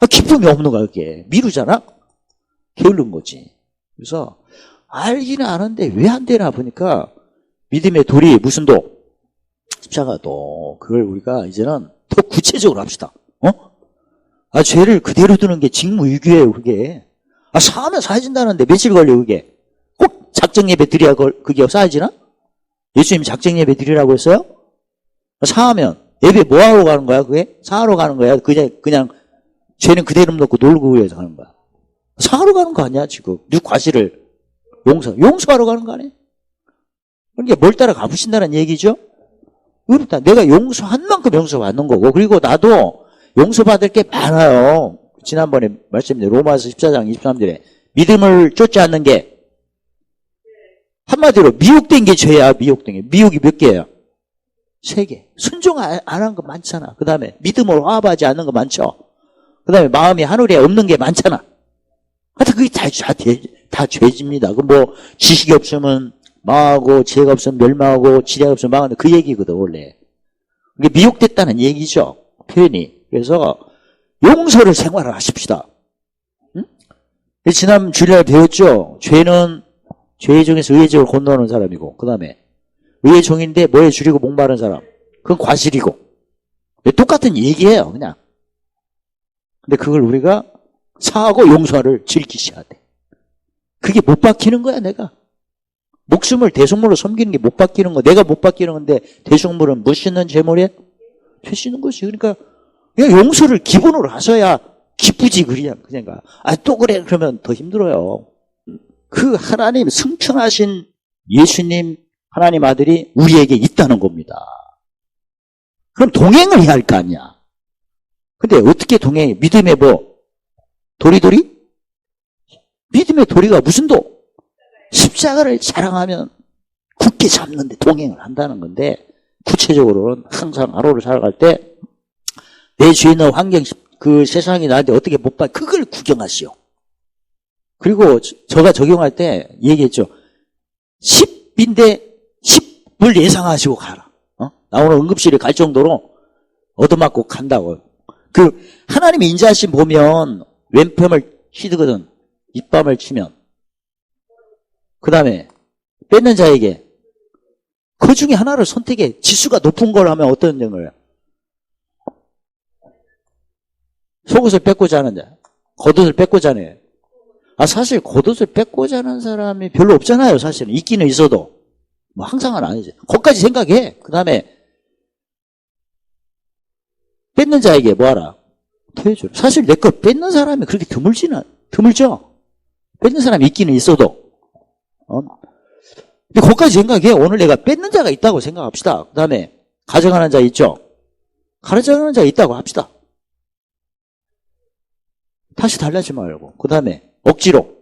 기쁨이 없는 거야. 이게. 미루잖아. 게으른 거지. 그래서 알기는 아는데 왜 안 되나 보니까 믿음의 돌이 무슨 도? 십자가도. 그걸 우리가 이제는 더 구체적으로 합시다. 죄를 그대로 두는 게 직무유기예요. 그게. 사하면 사해진다는데 며칠 걸려 그게. 꼭 작정예배 드려야 그게 사해지나? 예수님 작정예배 드리라고 했어요? 사하면 예배 뭐하러 가는 거야 그게? 사하러 가는 거야? 그냥 죄는 그대로 놓고 놀고 위해서 가는 거야. 사하러 가는 거 아니야 지금. 네 과실을 용서하러 가는 거 아니야? 그러니까 뭘 따라 갚으신다는 얘기죠? 그렇다. 내가 용서한 만큼 용서받는 거고, 그리고 나도 용서받을 게 많아요. 지난번에 말씀드린 로마서 14장 23절에 믿음을 쫓지 않는 게 한마디로 미혹된 게 죄야. 미혹된 게. 미혹이 몇 개예요? 3개. 순종 안 한 거 많잖아. 그 다음에 믿음으로 화합하지 않는 거 많죠. 그 다음에 마음이 하늘에 없는 게 많잖아. 하여튼 그게 다 죄집니다. 그 뭐 지식이 없으면 망하고 지혜가 없으면 멸망하고 지혜가 없으면 망하는 그 얘기거든 원래. 이게 미혹됐다는 얘기죠. 표현이. 그래서 용서를 생활을 하십시다. 응? 지난 주일날 배웠죠. 죄는 죄의 종에서 의의 종을 건너는 사람이고 그 다음에 의의 종인데 뭐에 줄이고 목마른 사람. 그건 과실이고. 똑같은 얘기예요 그냥. 근데 그걸 우리가 사하고 용서를 즐기셔야 돼. 그게 못 박히는 거야 내가. 목숨을 대속물로 섬기는 게 못 박히는 거. 내가 못 박히는 건데 대속물은 못 씻는 제물이에요? 죄 씻는 것이. 그러니까 그냥 용서를 기본으로 하셔야 기쁘지 그냥. 또 그래 그러면 더 힘들어요. 그 하나님 승천하신 예수님 하나님 아들이 우리에게 있다는 겁니다. 그럼 동행을 해야 할 거 아니야. 근데 어떻게 동행해? 믿음의 뭐 도리도리? 믿음의 도리가 무슨 도? 십자가를 자랑하면 굳게 잡는데 동행을 한다는 건데 구체적으로는 항상 하루를 살아갈 때 내 주위에 있는 환경 그 세상이 나한테 어떻게 못 봐 그걸 구경하시오. 그리고 제가 적용할 때 얘기했죠. 10인데 10을 예상하시고 가라. 나 오늘 응급실에 갈 정도로 얻어맞고 간다고. 그 하나님의 인자하심 보면 왼편을 치드거든. 입밤을 치면. 그 다음에 뺏는 자에게 그 중에 하나를 선택해. 지수가 높은 걸 하면 어떤 거예요? 속옷을 뺏고자 하는 자. 겉옷을 뺏고자 하는. 사실 겉옷을 뺏고자 하는 사람이 별로 없잖아요. 사실은. 있기는 있어도. 뭐 항상은 아니지. 거기까지 생각해. 그 다음에 뺏는 자에게 뭐하라? 토해주라. 사실 내 거 뺏는 사람이 그렇게 드물죠? 뺏는 사람이 있기는 있어도. 근데 거기까지 생각해. 오늘 내가 뺏는 자가 있다고 생각합시다. 그 다음에 가져가는 자 있죠? 가져가는 자가 있다고 합시다. 다시 달라지 말고. 그 다음에 억지로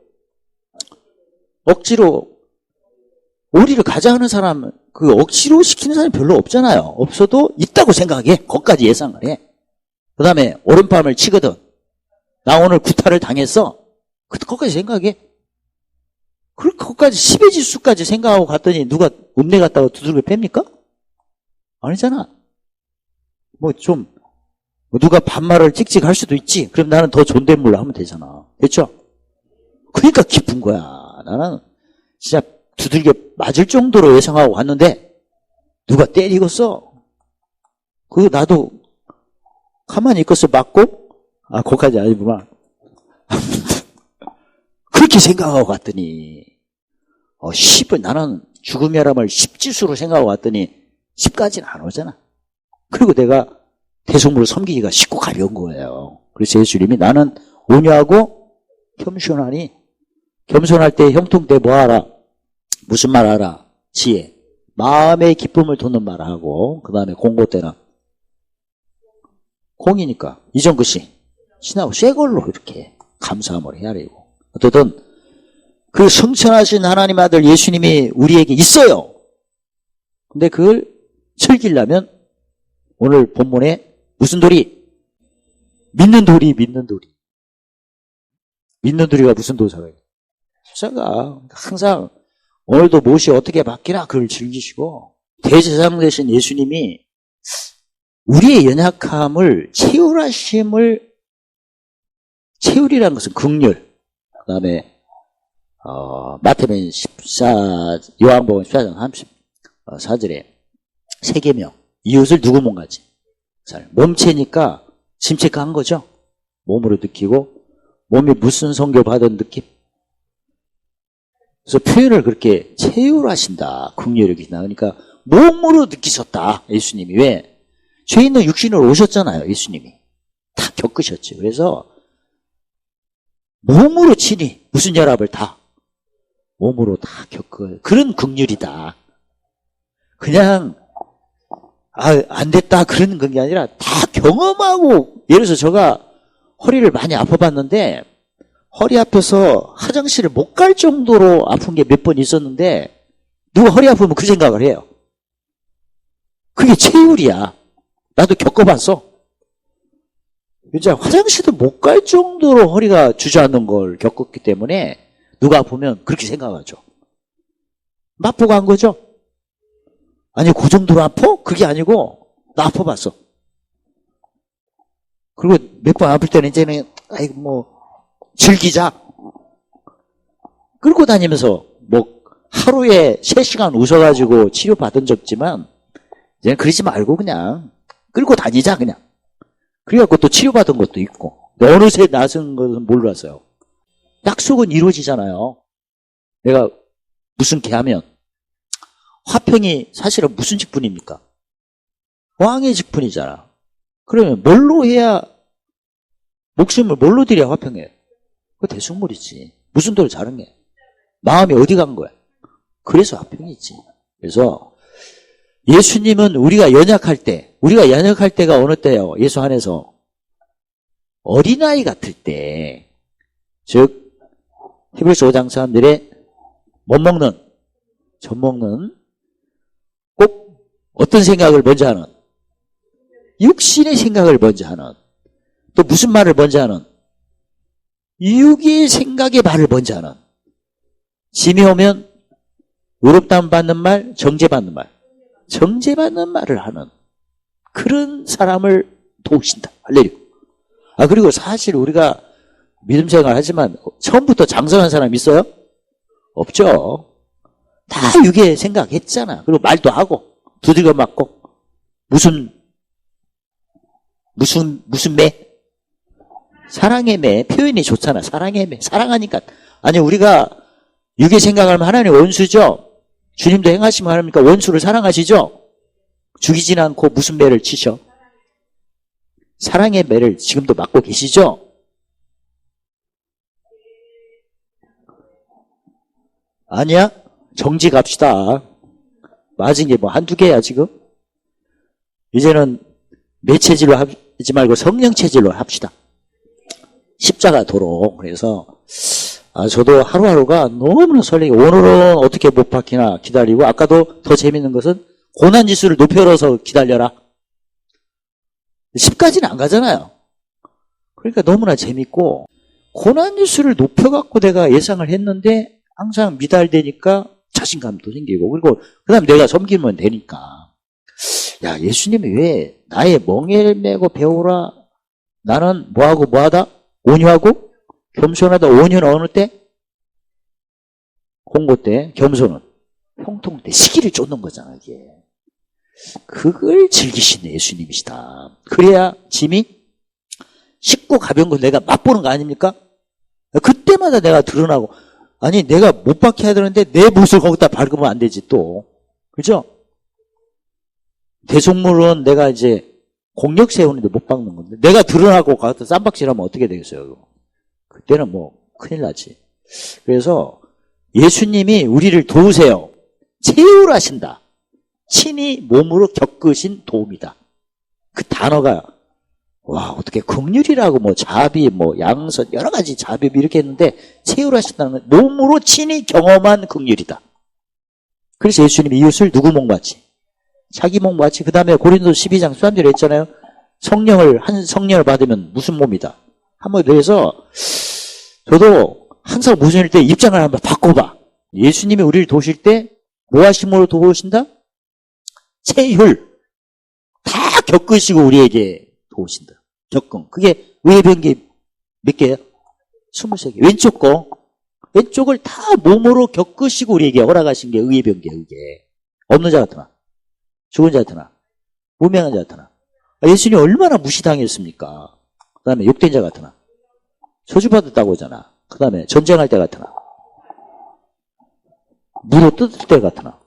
우리를 가져가는 사람은 그 억지로 시키는 사람이 별로 없잖아요. 없어도 있다고 생각해. 거기까지 예상을 해. 그 다음에 오른밤을 치거든. 나 오늘 구타를 당했어. 거기까지 생각해. 그렇게 거기까지 10의 지수까지 생각하고 갔더니 누가 읍내 갔다가 두들겨 팹니까? 아니잖아. 누가 반말을 찍찍 할 수도 있지. 그럼 나는 더 존댓말로 하면 되잖아. 됐죠? 그러니까 기쁜 거야. 나는 진짜 두들겨 맞을 정도로 예상하고 왔는데 누가 때리겠어. 그거 나도 가만히 있겠어 맞고? 거기까지 아니구나. 그렇게 생각하고 갔더니 10을 나는 죽음이라면 10지수로 생각하고 갔더니 10까지는 안 오잖아. 그리고 내가 대성물을 섬기기가 쉽고 가벼운 거예요. 그래서 예수님이 나는 온유하고 겸손하니 겸손할 때 형통 때 뭐하라? 무슨 말 하라? 지혜. 마음의 기쁨을 돋는 말을 하고 그 다음에 공고 때는 공이니까 이전 것이 신하고 새 걸로 이렇게 감사함을 해야 되고 어쨌든 그 성천하신 하나님 아들 예수님이 우리에게 있어요. 근데 그걸 즐기려면 오늘 본문에 무슨 돌이? 믿는 돌이 믿는 돌이. 믿는 돌이가 무슨 도사가 제가 항상 오늘도 무엇이 어떻게 바뀌나 그걸 즐기시고 대제사장 되신 예수님이 우리의 연약함을 채우리라는 것은 긍휼. 그 다음에 마태복음 14, 요한복음 14장 34절에 세계명 이웃을 누구 몸같이 몸체니까 짐책한 거죠. 몸으로 느끼고 몸이 무슨 성교 받은 느낌. 그래서 표현을 그렇게 채울하신다. 긍휼히 여기나. 그러니까 몸으로 느끼셨다. 예수님이. 왜? 죄 있는 육신으로 오셨잖아요. 예수님이. 다 겪으셨죠. 그래서 몸으로 친히 무슨 결합을 다 몸으로 다 겪어요. 그런 긍휼이다. 그냥 안 됐다 그런 게 아니라 다 경험하고 예를 들어서 제가 허리를 많이 아파봤는데 허리 아파서 화장실을 못 갈 정도로 아픈 게 몇 번 있었는데 누가 허리 아프면 그 생각을 해요. 그게 체율이야. 나도 겪어봤어. 진짜 화장실도 못 갈 정도로 허리가 주저앉는 걸 겪었기 때문에 누가 아프면 그렇게 생각하죠. 맛보고 한 거죠? 아니 그 정도로 아파? 그게 아니고 나 아파봤어. 그리고 몇 번 아플 때는 이제는 즐기자. 끌고 다니면서 하루에 3시간 웃어가지고 치료받은 적 있지만 이제는 그러지 말고 그냥 끌고 다니자 그냥. 그래갖고 또 치료받은 것도 있고 어느새 나선 것은 몰랐어요. 약속은 이루어지잖아요. 내가 무슨 개하면 화평이 사실은 무슨 직분입니까? 왕의 직분이잖아. 그러면 뭘로 해야 목숨을 뭘로 드려야 화평해요? 그거 대승물이지. 무슨 돌을 자른 게 마음이 어디 간 거야? 그래서 화평이 있지. 그래서 예수님은 우리가 연약할 때가 어느 때요? 예수 안에서 어린아이 같을 때, 즉 히브리서 5장 사람들의 젖 먹는 꼭 어떤 생각을 먼저 하는? 육신의 생각을 먼저 하는. 또 무슨 말을 먼저 하는? 육의 생각의 말을 먼저 하는. 짐이 오면 의롭다함 받는 말, 정죄받는 말. 정죄받는 말을 하는 그런 사람을 도우신다. 할렐루야. 그리고 사실 우리가 믿음 생활 하지만 처음부터 장성한 사람 있어요? 없죠. 다 육의 생각했잖아. 그리고 말도 하고 두들겨 맞고 무슨 매? 사랑의 매. 표현이 좋잖아. 사랑의 매. 사랑하니까. 아니 우리가 육의 생각하면 하나님 원수죠. 주님도 행하시면 하니까 원수를 사랑하시죠? 죽이진 않고 무슨 매를 치셔? 사랑의 매를 지금도 맞고 계시죠? 아니야? 정지 갑시다. 맞은 게 한두 개야 지금? 이제는 매 체질로 하지 말고 성령 체질로 합시다. 십자가 도로. 그래서 저도 하루하루가 너무나 설레고 오늘은 어떻게 못 박히나 기다리고 아까도 더 재밌는 것은 고난지수를 높여서 기다려라. 10까지는 안 가잖아요. 그러니까 너무나 재밌고 고난지수를 높여갖고 내가 예상을 했는데 항상 미달되니까 자신감도 생기고 그리고 그 다음에 내가 섬기면 되니까 야 예수님이 왜 나의 멍에를 메고 배우라 나는 뭐하다? 온유하고 겸손하다. 온유는 어느 때? 공고 때. 겸손은 형통 때. 시기를 쫓는 거잖아 이게. 그걸 즐기시는 예수님이시다. 그래야 짐이 쉽고 가벼운 걸 내가 맛보는 거 아닙니까? 때마다 내가 드러나고, 아니, 내가 못 박혀야 되는데 내 못을 거기다 밟으면 안 되지, 또. 그죠? 대속물은 내가 이제 공력 세우는데 못 박는 건데, 내가 드러나고 가서 쌈박질하면 어떻게 되겠어요? 그때는 뭐, 큰일 나지. 그래서 예수님이 우리를 도우세요. 체휼하신다. 친히 몸으로 겪으신 도움이다. 그 단어가, 와, 어떻게 긍휼이라고 뭐 자비, 뭐 양선, 여러 가지 자비 이렇게 했는데, 체휼하신다는 건 몸으로 친히 경험한 긍휼이다. 그래서 예수님이 이웃을 누구 몸같이? 자기 몸같이. 그 다음에 고린도 12장 13절에 했잖아요. 한 성령을 받으면 무슨 몸이다. 한번 그래서 저도 항상 무슨 일 때 입장을 한번 바꿔봐. 예수님이 우리를 도우실 때 뭐 하심으로 도우신다? 체휼. 다 겪으시고 우리에게 도우신다. 겪음. 그게 의의 변기 몇 개예요? 23개. 왼쪽 거. 왼쪽을 다 몸으로 겪으시고 우리에게 허락하신 게 의의 변기예요. 이게. 없는 자 같으나. 죽은 자 같으나. 무명한 자 같으나. 예수님이 얼마나 무시당했습니까? 그 다음에 욕된 자 같으나. 저주받았다고 하잖아. 그 다음에 전쟁할 때 같으나. 물어 뜯을 때 같으나.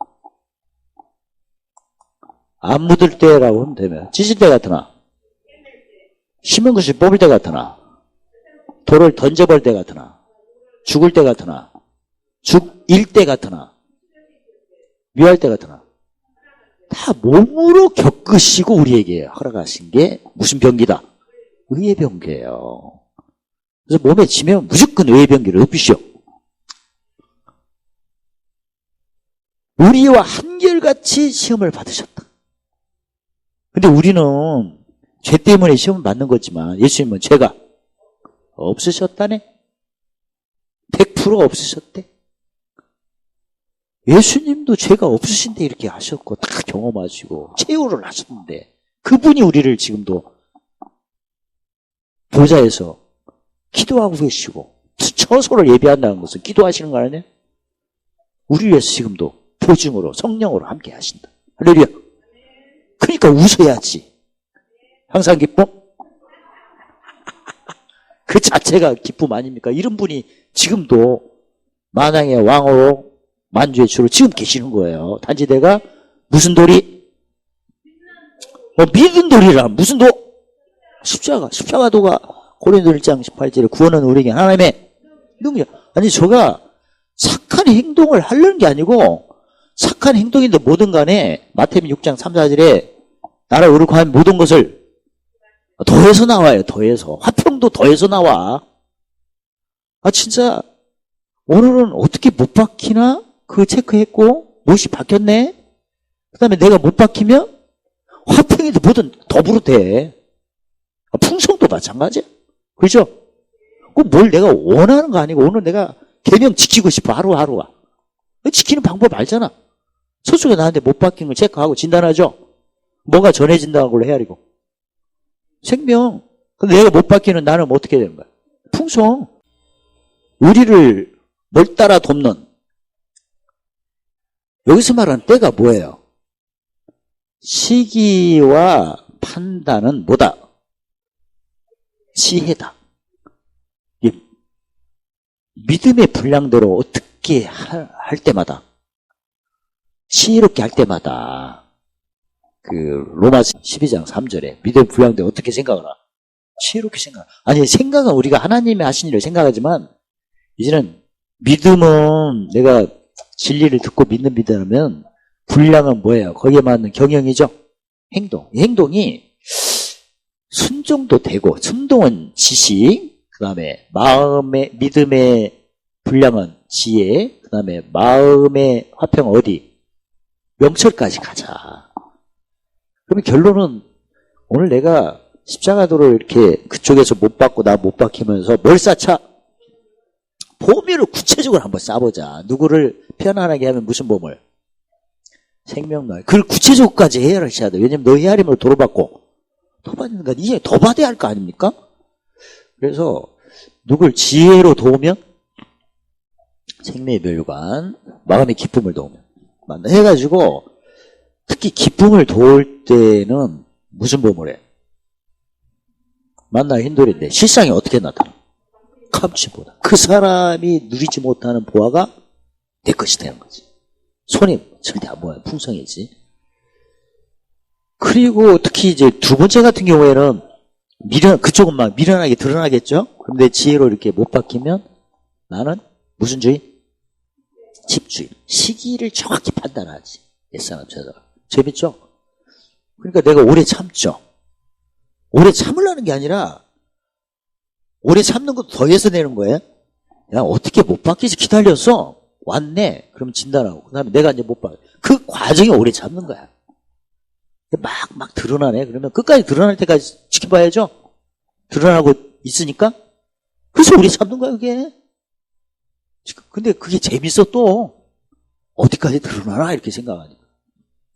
안 묻을 때라고 하면 되면. 찢을 때 같으나. 심은 것을 뽑을 때 같으나. 돌을 던져버릴 때 같으나. 죽을 때 같으나. 죽일 때 같으나. 묘할 때 같으나. 다 몸으로 겪으시고 우리에게 허락하신 게 무슨 병기다? 의의 병기예요. 그래서 몸에 지면 무조건 의의 병기를 엎으시오. 우리와 한결같이 시험을 받으셨다. 근데 우리는 죄 때문에 시험을 받는 거지만 예수님은 죄가 없으셨다네. 100% 없으셨대. 예수님도 죄가 없으신데 이렇게 하셨고 다 경험하시고 체휼을 하셨는데 그분이 우리를 지금도 보좌에서 기도하고 계시고 처소를 예비한다는 것은 기도하시는 거 아니에요? 우리 위해서 지금도 보증으로 성령으로 함께 하신다. 할렐루야. 그러니까 웃어야지. 항상 기쁨? 그 자체가 기쁨 아닙니까? 이런 분이 지금도 만왕의 왕으로 만주의 주로 지금 계시는 거예요. 단지 내가 무슨 돌이? 믿은 돌이라. 무슨 도? 십자가도가 고린도 1장 18절에 구원은 우리에게 하나님의 능력. 아니 저가 착한 행동을 하려는 게 아니고 착한 행동인데 뭐든 간에 마태복음 6장 3, 4절에 나라 의롭고 한 모든 것을 더해서 나와요. 더해서. 화평도 더해서 나와. 아 진짜 오늘은 어떻게 못 박히나? 그 체크했고 못이 박혔네. 그 다음에 내가 못 박히면 화평이도 뭐든 더불어 돼. 풍성도 마찬가지야. 그렇죠? 뭘 내가 원하는 거 아니고 오늘 내가 계명 지키고 싶어. 하루하루가. 지키는 방법 알잖아. 서쪽에 나한테 못 박힌 걸 체크하고 진단하죠. 뭐가 전해진다는 걸로 헤아리고. 생명. 근데 내가 못 박히는 나는 어떻게 되는 거야? 풍성. 우리를 뭘 따라 돕는. 여기서 말하는 때가 뭐예요? 시기와 판단은 뭐다? 지혜다. 믿음의 분량대로 어떻게 할 때마다 지혜롭게 할 때마다 그 로마서 12장 3절에 믿음의 분량대로 어떻게 생각을 하나? 지혜롭게 생각. 아니 생각은 우리가 하나님이 하신 일을 생각하지만 이제는 믿음은 내가 진리를 듣고 믿는 믿음이라면 분량은 뭐예요? 거기에 맞는 경영이죠. 행동. 이 행동이 순종도 되고 순종은 지식, 그 다음에 마음의 믿음의 분량은 지혜, 그 다음에 마음의 화평은 어디? 명철까지 가자. 그러면 결론은 오늘 내가 십자가도를 이렇게 그쪽에서 못 받고 나 못 박히면서 뭘 쌓자? 보험을 구체적으로 한번 쌓아보자. 누구를 편안하게 하면 무슨 보험을? 생명날. 그걸 구체적으로까지 헤아리셔야 돼. 왜냐면 너 헤아림으로 도로받고 더 받는가 이제 더 받아야 할 거 아닙니까? 그래서 누굴 지혜로 도우면 생명의 멸관, 마음의 기쁨을 도우면 만나 해가지고 특히 기쁨을 도울 때는 무슨 보험을 해? 만나 힘들인데 실상이 어떻게 나타나? 참지 못한 그 사람이 누리지 못하는 보화가 내 것이 되는 거지. 손이 절대 안 보여요. 풍성이지. 그리고 특히 이제 두 번째 같은 경우에는 그쪽은 막 미련하게 드러나겠죠? 그럼 내 지혜로 이렇게 못 박히면 나는 무슨 주의? 집주의. 시기를 정확히 판단하지. 옛사람 저자가. 재밌죠? 그러니까 내가 오래 참죠. 오래 참으려는 게 아니라 오래 참는 것도 더해서 내는 거예요. 야, 어떻게 못 박히지? 기다렸어. 왔네. 그럼 진단하고. 그 다음에 내가 이제 못 박혀. 그 과정이 오래 참는 거야. 막 드러나네. 그러면 끝까지 드러날 때까지 지켜봐야죠. 드러나고 있으니까. 그래서 오래 참는 거야, 그게. 근데 그게 재밌어 또. 어디까지 드러나나? 이렇게 생각하니까.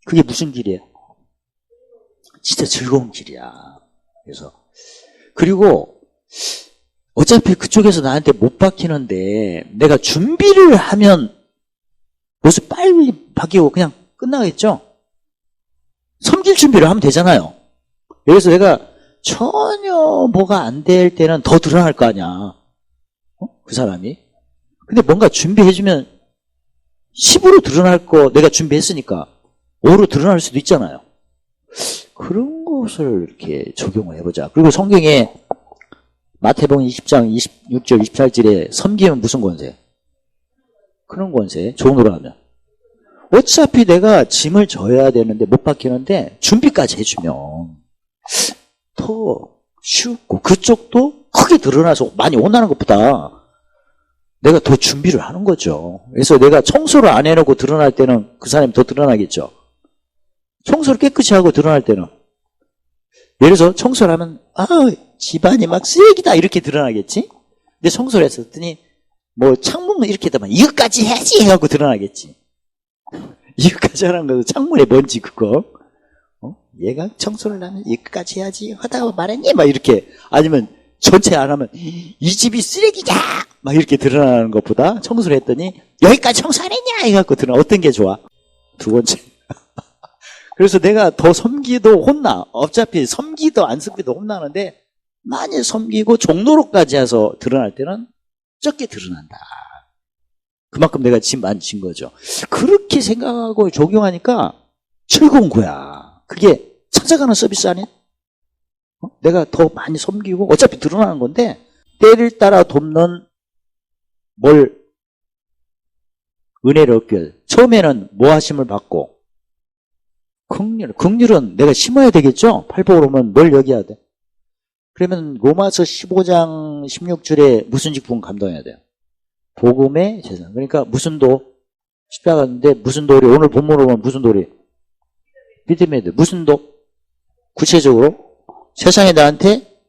그게 무슨 길이에요? 진짜 즐거운 길이야. 그래서. 그리고 어차피 그쪽에서 나한테 못 박히는데 내가 준비를 하면 옷을 빨리 박히고 그냥 끝나겠죠? 섬길 준비를 하면 되잖아요. 그래서 내가 전혀 뭐가 안 될 때는 더 드러날 거 아니야. 그 사람이. 근데 뭔가 준비해주면 10으로 드러날 거 내가 준비했으니까 5로 드러날 수도 있잖아요. 그런 것을 이렇게 적용을 해보자. 그리고 성경에 마태복음 20장 26절 28절에 섬기면 무슨 권세? 그런 권세. 종으로 하면. 어차피 내가 짐을 져야 되는데 못 박히는데 준비까지 해주면 더 쉽고 그쪽도 크게 드러나서 많이 원하는 것보다 내가 더 준비를 하는 거죠. 그래서 내가 청소를 안 해놓고 드러날 때는 그 사람이 더 드러나겠죠. 청소를 깨끗이 하고 드러날 때는 예를 들어서 청소를 하면 집안이 막 쓰레기다 이렇게 드러나겠지. 근데 청소를 했었더니 뭐 창문은 이렇게 되면 이것까지 해야지 해갖고 드러나겠지. 이것까지 하는 거도 창문에 먼지 그거 얘가 청소를 하면 이것까지 해야지 하다가 말했니? 막 이렇게. 아니면 전체 안 하면 이 집이 쓰레기다 막 이렇게 드러나는 것보다 청소를 했더니 여기까지 청소 안 했냐 해갖고 드러나. 어떤 게 좋아? 두 번째. 그래서 내가 더 섬기도 혼나. 어차피 섬기도 안 섬기도 혼나는데 많이 섬기고 종로로까지 해서 드러날 때는 적게 드러난다. 그만큼 내가 짐 많이 진 거죠. 그렇게 생각하고 적용하니까 즐거운 거야. 그게 찾아가는 서비스 아니야? 내가 더 많이 섬기고 어차피 드러나는 건데 때를 따라 돕는 은혜를 얻게 해요. 처음에는 모하심을 받고 긍휼은 내가 심어야 되겠죠? 팔복으로 오면 뭘 여겨야 돼? 그러면 로마서 15장 16절에 무슨 직분 감당해야 돼요? 복음의 재산. 그러니까 무슨 도? 십자가인데 무슨 도리? 오늘 본문으로 보면 무슨 도리? 믿음의 도. 무슨 도? 구체적으로 세상에 나한테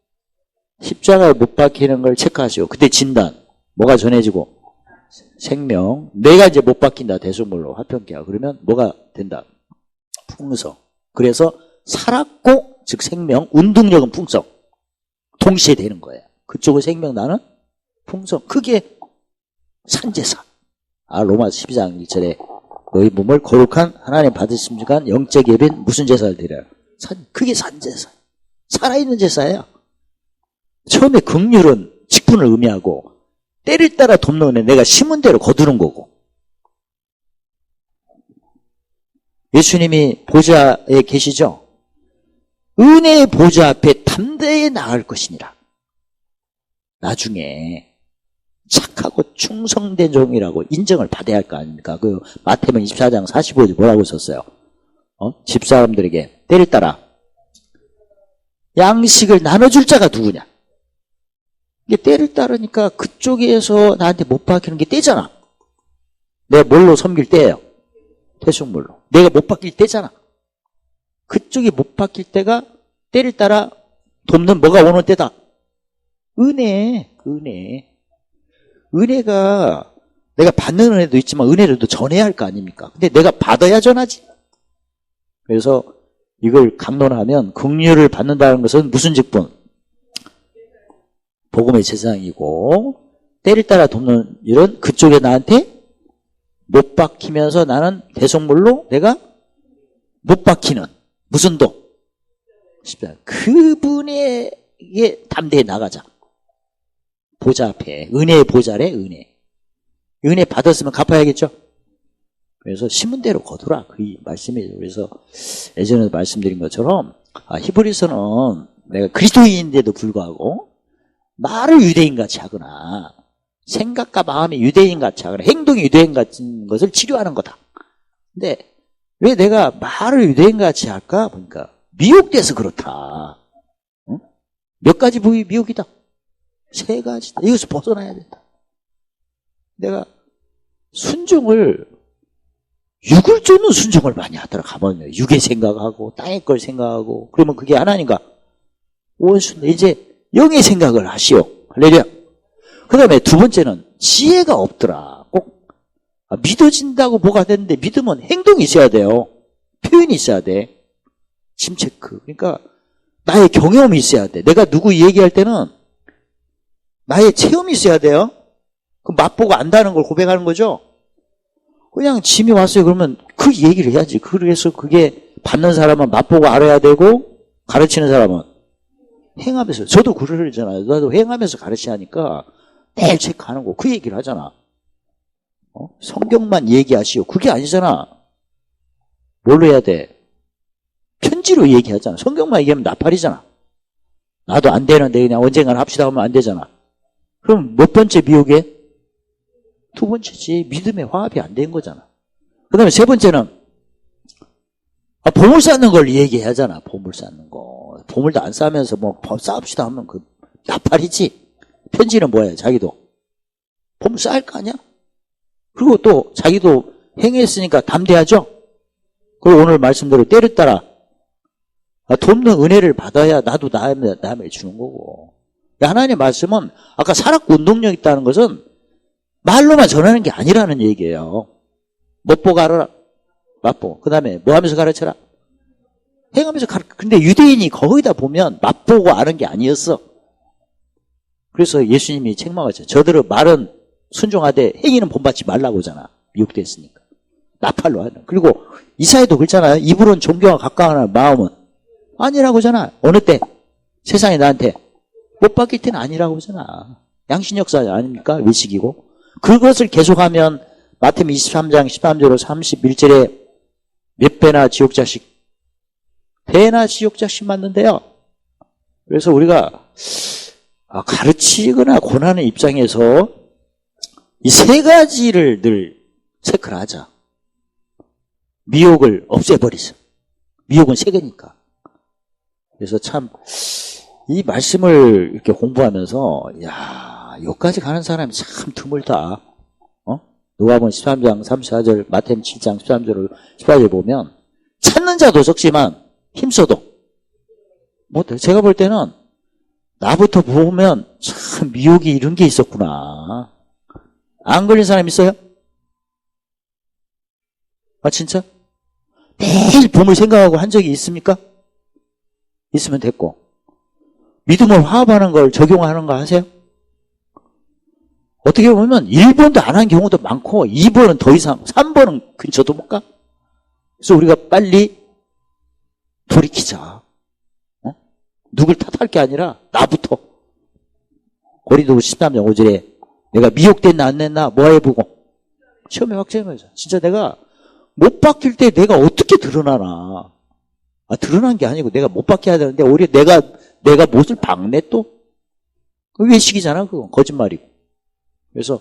십자가에 못 박히는 걸 체크하시오. 그때 진단. 뭐가 전해지고? 생명. 내가 이제 못 박힌다. 대속물로 화평케야. 그러면 뭐가 된다? 풍성. 그래서 살았고 즉 생명. 운동력은 풍성. 동시에 되는 거예요. 그쪽은 생명 나는 풍성. 그게 산제사. 로마서 12장 1절에 너희 몸을 거룩한 하나님 받으심간 영적 예배인 무슨 제사를 드려요? 그게 산제사. 살아있는 제사예요. 처음에 긍휼은 직분을 의미하고 때를 따라 돕는 은혜 내가 심은 대로 거두는 거고. 예수님이 보좌에 계시죠? 은혜의 보좌 앞에 담대히 나갈 것이니라. 나중에 착하고 충성된 종이라고 인정을 받아야 할 거 아닙니까? 그 마태복음 24장 45절 뭐라고 썼어요? 집사람들에게 때를 따라 양식을 나눠줄 자가 누구냐? 이게 때를 따르니까 그쪽에서 나한테 못 박히는 게 때잖아. 내가 뭘로 섬길 때예요? 대속물로. 내가 못 박힐 때잖아. 그쪽이 못 박힐 때가 때를 따라 돕는 뭐가 오는 때다? 은혜. 은혜가 내가 받는 은혜도 있지만 은혜를 또 전해야 할 거 아닙니까? 근데 내가 받아야 전하지. 그래서 이걸 강론하면 긍휼을 받는다는 것은 무슨 직분? 복음의 재상이고 때를 따라 돕는 일은 그쪽에 나한테 못 박히면서 나는 대속물로 내가 못 박히는 무슨 도? 그분에게 담대히 나가자. 보좌 앞에. 은혜의 보좌래, 은혜. 은혜 받았으면 갚아야겠죠? 그래서 심은대로 거두라. 그 말씀이에요. 그래서 예전에도 말씀드린 것처럼, 히브리서는 내가 그리스도인인데도 불구하고, 말을 유대인같이 하거나, 생각과 마음이 유대인같이 하거나, 행동이 유대인 같은 것을 치료하는 거다. 근데, 왜 내가 말을 유대인같이 할까? 보니까, 미혹돼서 그렇다. 응? 몇 가지 부위 미혹이다. 3가지다. 이것을 벗어나야 된다. 내가 순종을, 육을 쫓는 순종을 많이 하더라. 가만히 육의 생각하고, 땅의 걸 생각하고, 그러면 그게 하나님과 원수인데, 이제 영의 생각을 하시오. 할렐루야. 그 다음에 2번째는 지혜가 없더라. 꼭 믿어진다고 뭐가 되는데 믿으면 행동이 있어야 돼요. 표현이 있어야 돼. 침체크. 그러니까 나의 경험이 있어야 돼. 내가 누구 얘기할 때는 나의 체험이 있어야 돼요. 그 맛보고 안다는 걸 고백하는 거죠. 그냥 짐이 왔어요. 그러면 그 얘기를 해야지. 그래서 그게 받는 사람은 맛보고 알아야 되고 가르치는 사람은 행하면서. 저도 그러잖아요. 나도 행하면서 가르쳐야 하니까 매일 체크하는 거. 그 얘기를 하잖아. 성경만 얘기하시오. 그게 아니잖아. 뭘로 해야 돼? 편지로 얘기하잖아. 성경만 얘기하면 나팔이잖아. 나도 안 되는데 그냥 언젠가는 합시다 하면 안 되잖아. 그럼 몇 번째 미혹에? 2번째지. 믿음의 화합이 안 된 거잖아. 그 다음에 3번째는 보물 쌓는 걸 얘기해야 하잖아. 보물 쌓는 거. 보물도 안 쌓으면서 뭐 쌓읍시다 하면 그 나팔이지. 편지는 뭐예요? 자기도 보물 쌓을 거 아니야? 그리고 또 자기도 행했으니까 담대하죠? 그리고 오늘 말씀대로 때를 따라 돕는 은혜를 받아야 나도 남에 주는 거고. 하나님의 말씀은 아까 사랑과 운동력 있다는 것은 말로만 전하는 게 아니라는 얘기예요. 못 보고 알아라. 맛보고. 그 다음에 뭐 하면서 가르쳐라? 행하면서 근데 유대인이 거기다 보면 맛보고 아는 게 아니었어. 그래서 예수님이 책망하죠. 저들은 말은 순종하되 행위는 본받지 말라고 하잖아. 미혹됐으니까. 나팔로 하는. 그리고 이사야도 그렇잖아요. 입으로는 존경과 가까워하는 마음은 아니라고 하잖아. 어느 때? 세상에 나한테 못 바뀔 때는 아니라고 하잖아. 양신역사 아닙니까? 외식이고. 그것을 계속하면 마태복음 23장 13절로 31절에 몇 배나 지옥자식, 배나 지옥자식 맞는데요. 그래서 우리가 가르치거나 권하는 입장에서 이 3가지를 늘 체크를 하자. 미혹을 없애버리자. 미혹은 3개니까. 그래서 참 이 말씀을 이렇게 공부하면서 여기까지 가는 사람이 참 드물다. 누가복음 13장 34절, 마태복음 7장 13절 14절 보면 찾는 자도 적지만 힘써도 못해. 제가 볼 때는 나부터 보면 참 미혹이 이런 게 있었구나. 안 걸린 사람 있어요? 진짜? 매일 봄을 생각하고 한 적이 있습니까? 있으면 됐고. 믿음을 화합하는 걸 적용하는 거 하세요? 어떻게 보면 1번도 안 한 경우도 많고 2번은 더 이상, 3번은 근처도 못 가. 그래서 우리가 빨리 돌이키자. 누굴 탓할 게 아니라 나부터. 고린도후 13장 5절에 내가 미혹됐나 안 됐나 뭐 해보고 시험에 확정해보자. 진짜 내가 못 바뀔 때 내가 어떻게 드러나나. 드러난 게 아니고 내가 못 바뀌어야 되는데 오히려 내가 못을 박네 또. 외식이잖아 그건. 거짓말이고. 그래서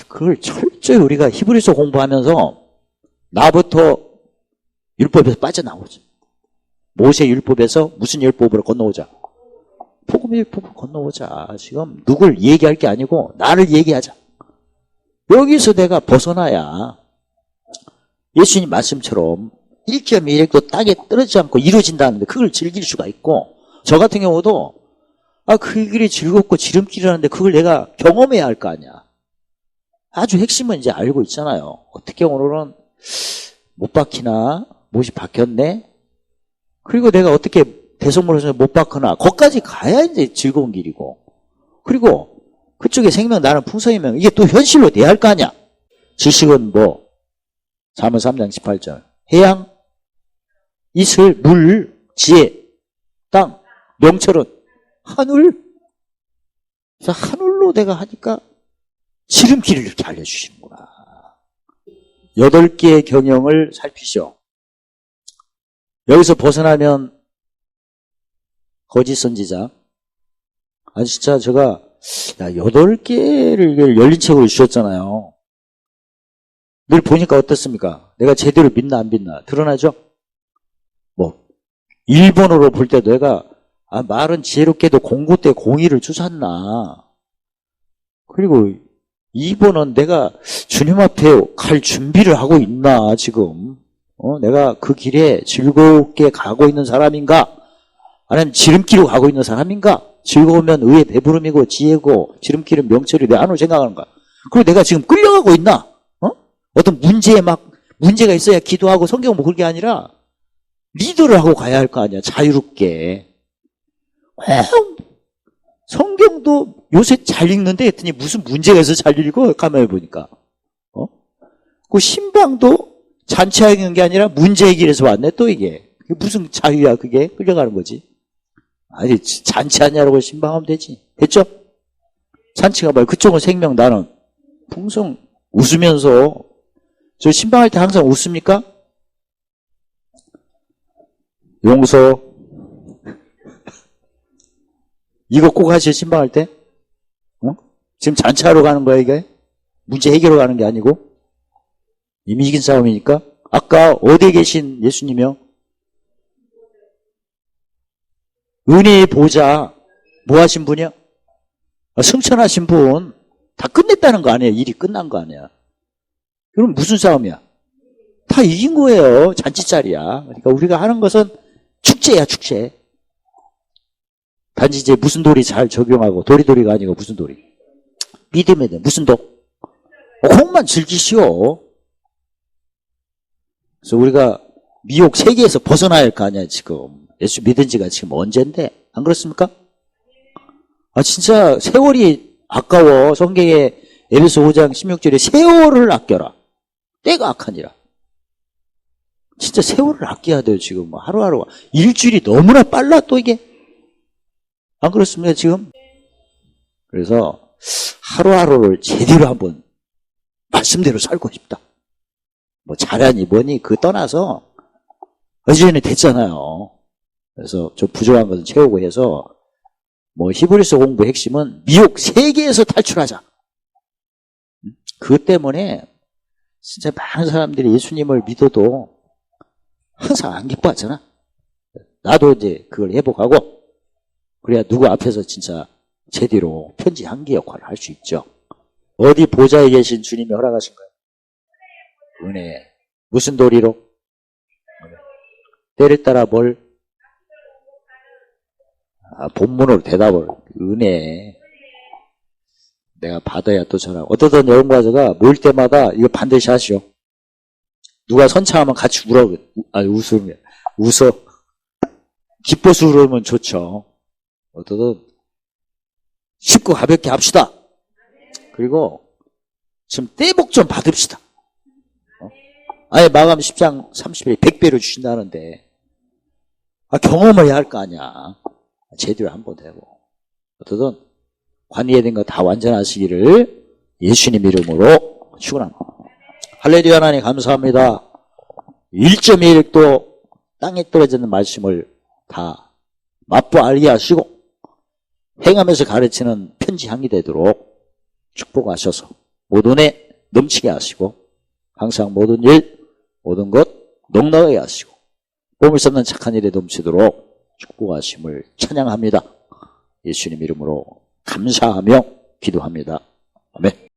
그걸 철저히 우리가 히브리서 공부하면서 나부터 율법에서 빠져나오자. 모세 율법에서 무슨 율법으로 건너오자? 복음의 율법으로 건너오자. 지금 누굴 얘기할 게 아니고 나를 얘기하자. 여기서 내가 벗어나야 예수님 말씀처럼 1.1핵도 1도 땅에 떨어지지 않고 이루어진다는데 그걸 즐길 수가 있고, 저 같은 경우도 그 길이 즐겁고 지름길이라는데 그걸 내가 경험해야 할 거 아니야. 아주 핵심은 이제 알고 있잖아요. 어떻게 오늘은 못 박히나 못이 박혔네. 그리고 내가 어떻게 대성물에서 못 박거나 거기까지 가야 이제 즐거운 길이고, 그리고 그쪽에 생명 나는 풍성이면 이게 또 현실로 돼야 할 거 아니야. 지식은 뭐 잠언 3장 18절 해양, 이슬, 물, 지혜, 땅, 명철은 하늘. 그래서 하늘로 내가 하니까 지름길을 이렇게 알려주시는구나. 8개의 경영을 살피시오. 여기서 벗어나면 거짓 선지자. 아니 진짜 제가 8개를 열린 책으로 주셨잖아요. 늘 보니까 어떻습니까? 내가 제대로 믿나 안 믿나 드러나죠? 뭐 1번으로 볼 때도 내가 말은 지혜롭게도 공고 때 공의를 주셨나. 그리고 2번은 내가 주님 앞에 갈 준비를 하고 있나 지금. 내가 그 길에 즐겁게 가고 있는 사람인가? 아니면 지름길로 가고 있는 사람인가? 즐거우면 의의 배부름이고 지혜고 지름길은 명철이 내 안으로 생각하는가? 그리고 내가 지금 끌려가고 있나? 어떤 문제가 있어야 기도하고 성경 뭐 그런 게 아니라 리더를 하고 가야 할 거 아니야. 자유롭게. 성경도 요새 잘 읽는데 했더니 무슨 문제가 있어서 잘 읽어? 가만히 보니까. 그 신방도 잔치하는 게 아니라 문제 해결해서 왔네 또 이게. 그게 무슨 자유야 그게? 끌려가는 거지. 아니 잔치하냐라고 신방하면 되지. 됐죠? 잔치가 뭐야? 그쪽은 생명 나는 풍성 웃으면서. 저 신방할 때 항상 웃습니까? 용서. 이거 꼭 하시죠, 신방할 때? 지금 잔치하러 가는 거야, 이게? 문제 해결하러 가는 게 아니고? 이미 이긴 싸움이니까? 아까 어디에 계신 예수님이요? 은혜의 보좌, 뭐 하신 분이요? 승천하신 분. 다 끝냈다는 거 아니에요? 일이 끝난 거 아니야? 그럼 무슨 싸움이야? 다 이긴 거예요. 잔치자리야. 그러니까 우리가 하는 것은 축제야, 축제. 단지 이제 무슨 도리 잘 적용하고, 도리도리가 아니고 무슨 도리? 믿음에 대해 무슨 도? 그것만 즐기시오. 그래서 우리가 미혹 세계에서 벗어나야 할 거 아니야, 지금. 예수 믿은 지가 지금 언젠데? 안 그렇습니까? 진짜 세월이 아까워. 성경에 에베소 5장 16절에 세월을 아껴라. 때가 악하니라. 진짜 세월을 아껴야 돼요, 지금. 하루하루가. 일주일이 너무나 빨라, 또 이게. 안 그렇습니까, 지금? 그래서 하루하루를 제대로 한번 말씀대로 살고 싶다. 뭐 잘하니 뭐니 그거 떠나서 어제는 됐잖아요. 그래서 좀 부족한 것은 채우고 해서 뭐 히브리서 공부 핵심은 미혹 세계에서 탈출하자. 그것 때문에 진짜 많은 사람들이 예수님을 믿어도 항상 안 기뻐하잖아. 나도 이제 그걸 회복하고 그래야 누구 앞에서 진짜 제대로 편지 한기 역할을 할 수 있죠. 어디 보좌에 계신 주님이 허락하신 거예요? 은혜. 무슨 도리로? 때를 따라 뭘? 본문으로 대답을. 은혜. 내가 받아야 또 전하고. 어떠던 여행과자가 모일 때마다 이거 반드시 하시오. 누가 선창하면 같이 울어. 웃어. 기뻐서 울으면 좋죠. 어떠든 쉽고 가볍게 합시다. 그리고 지금 떼복 좀 받읍시다. 아예 마감 10장 30일에 100배로 주신다는데 경험을 해야 할 거 아니야. 제대로 한번 되고. 어떠든 관리해야 된 거 다 완전하시기를 예수님 이름으로 축원합니다. 할렐루야. 하나님 감사합니다. 1.1도 땅에 떨어지는 말씀을 다 맛보 알게 하시고 행하면서 가르치는 편지 향이 되도록 축복하셔서 모든 애 넘치게 하시고 항상 모든 일 모든 것 넉넉하게 하시고 보물 삼는 착한 일에 넘치도록 축복하심을 찬양합니다. 예수님 이름으로 감사하며 기도합니다. 아멘.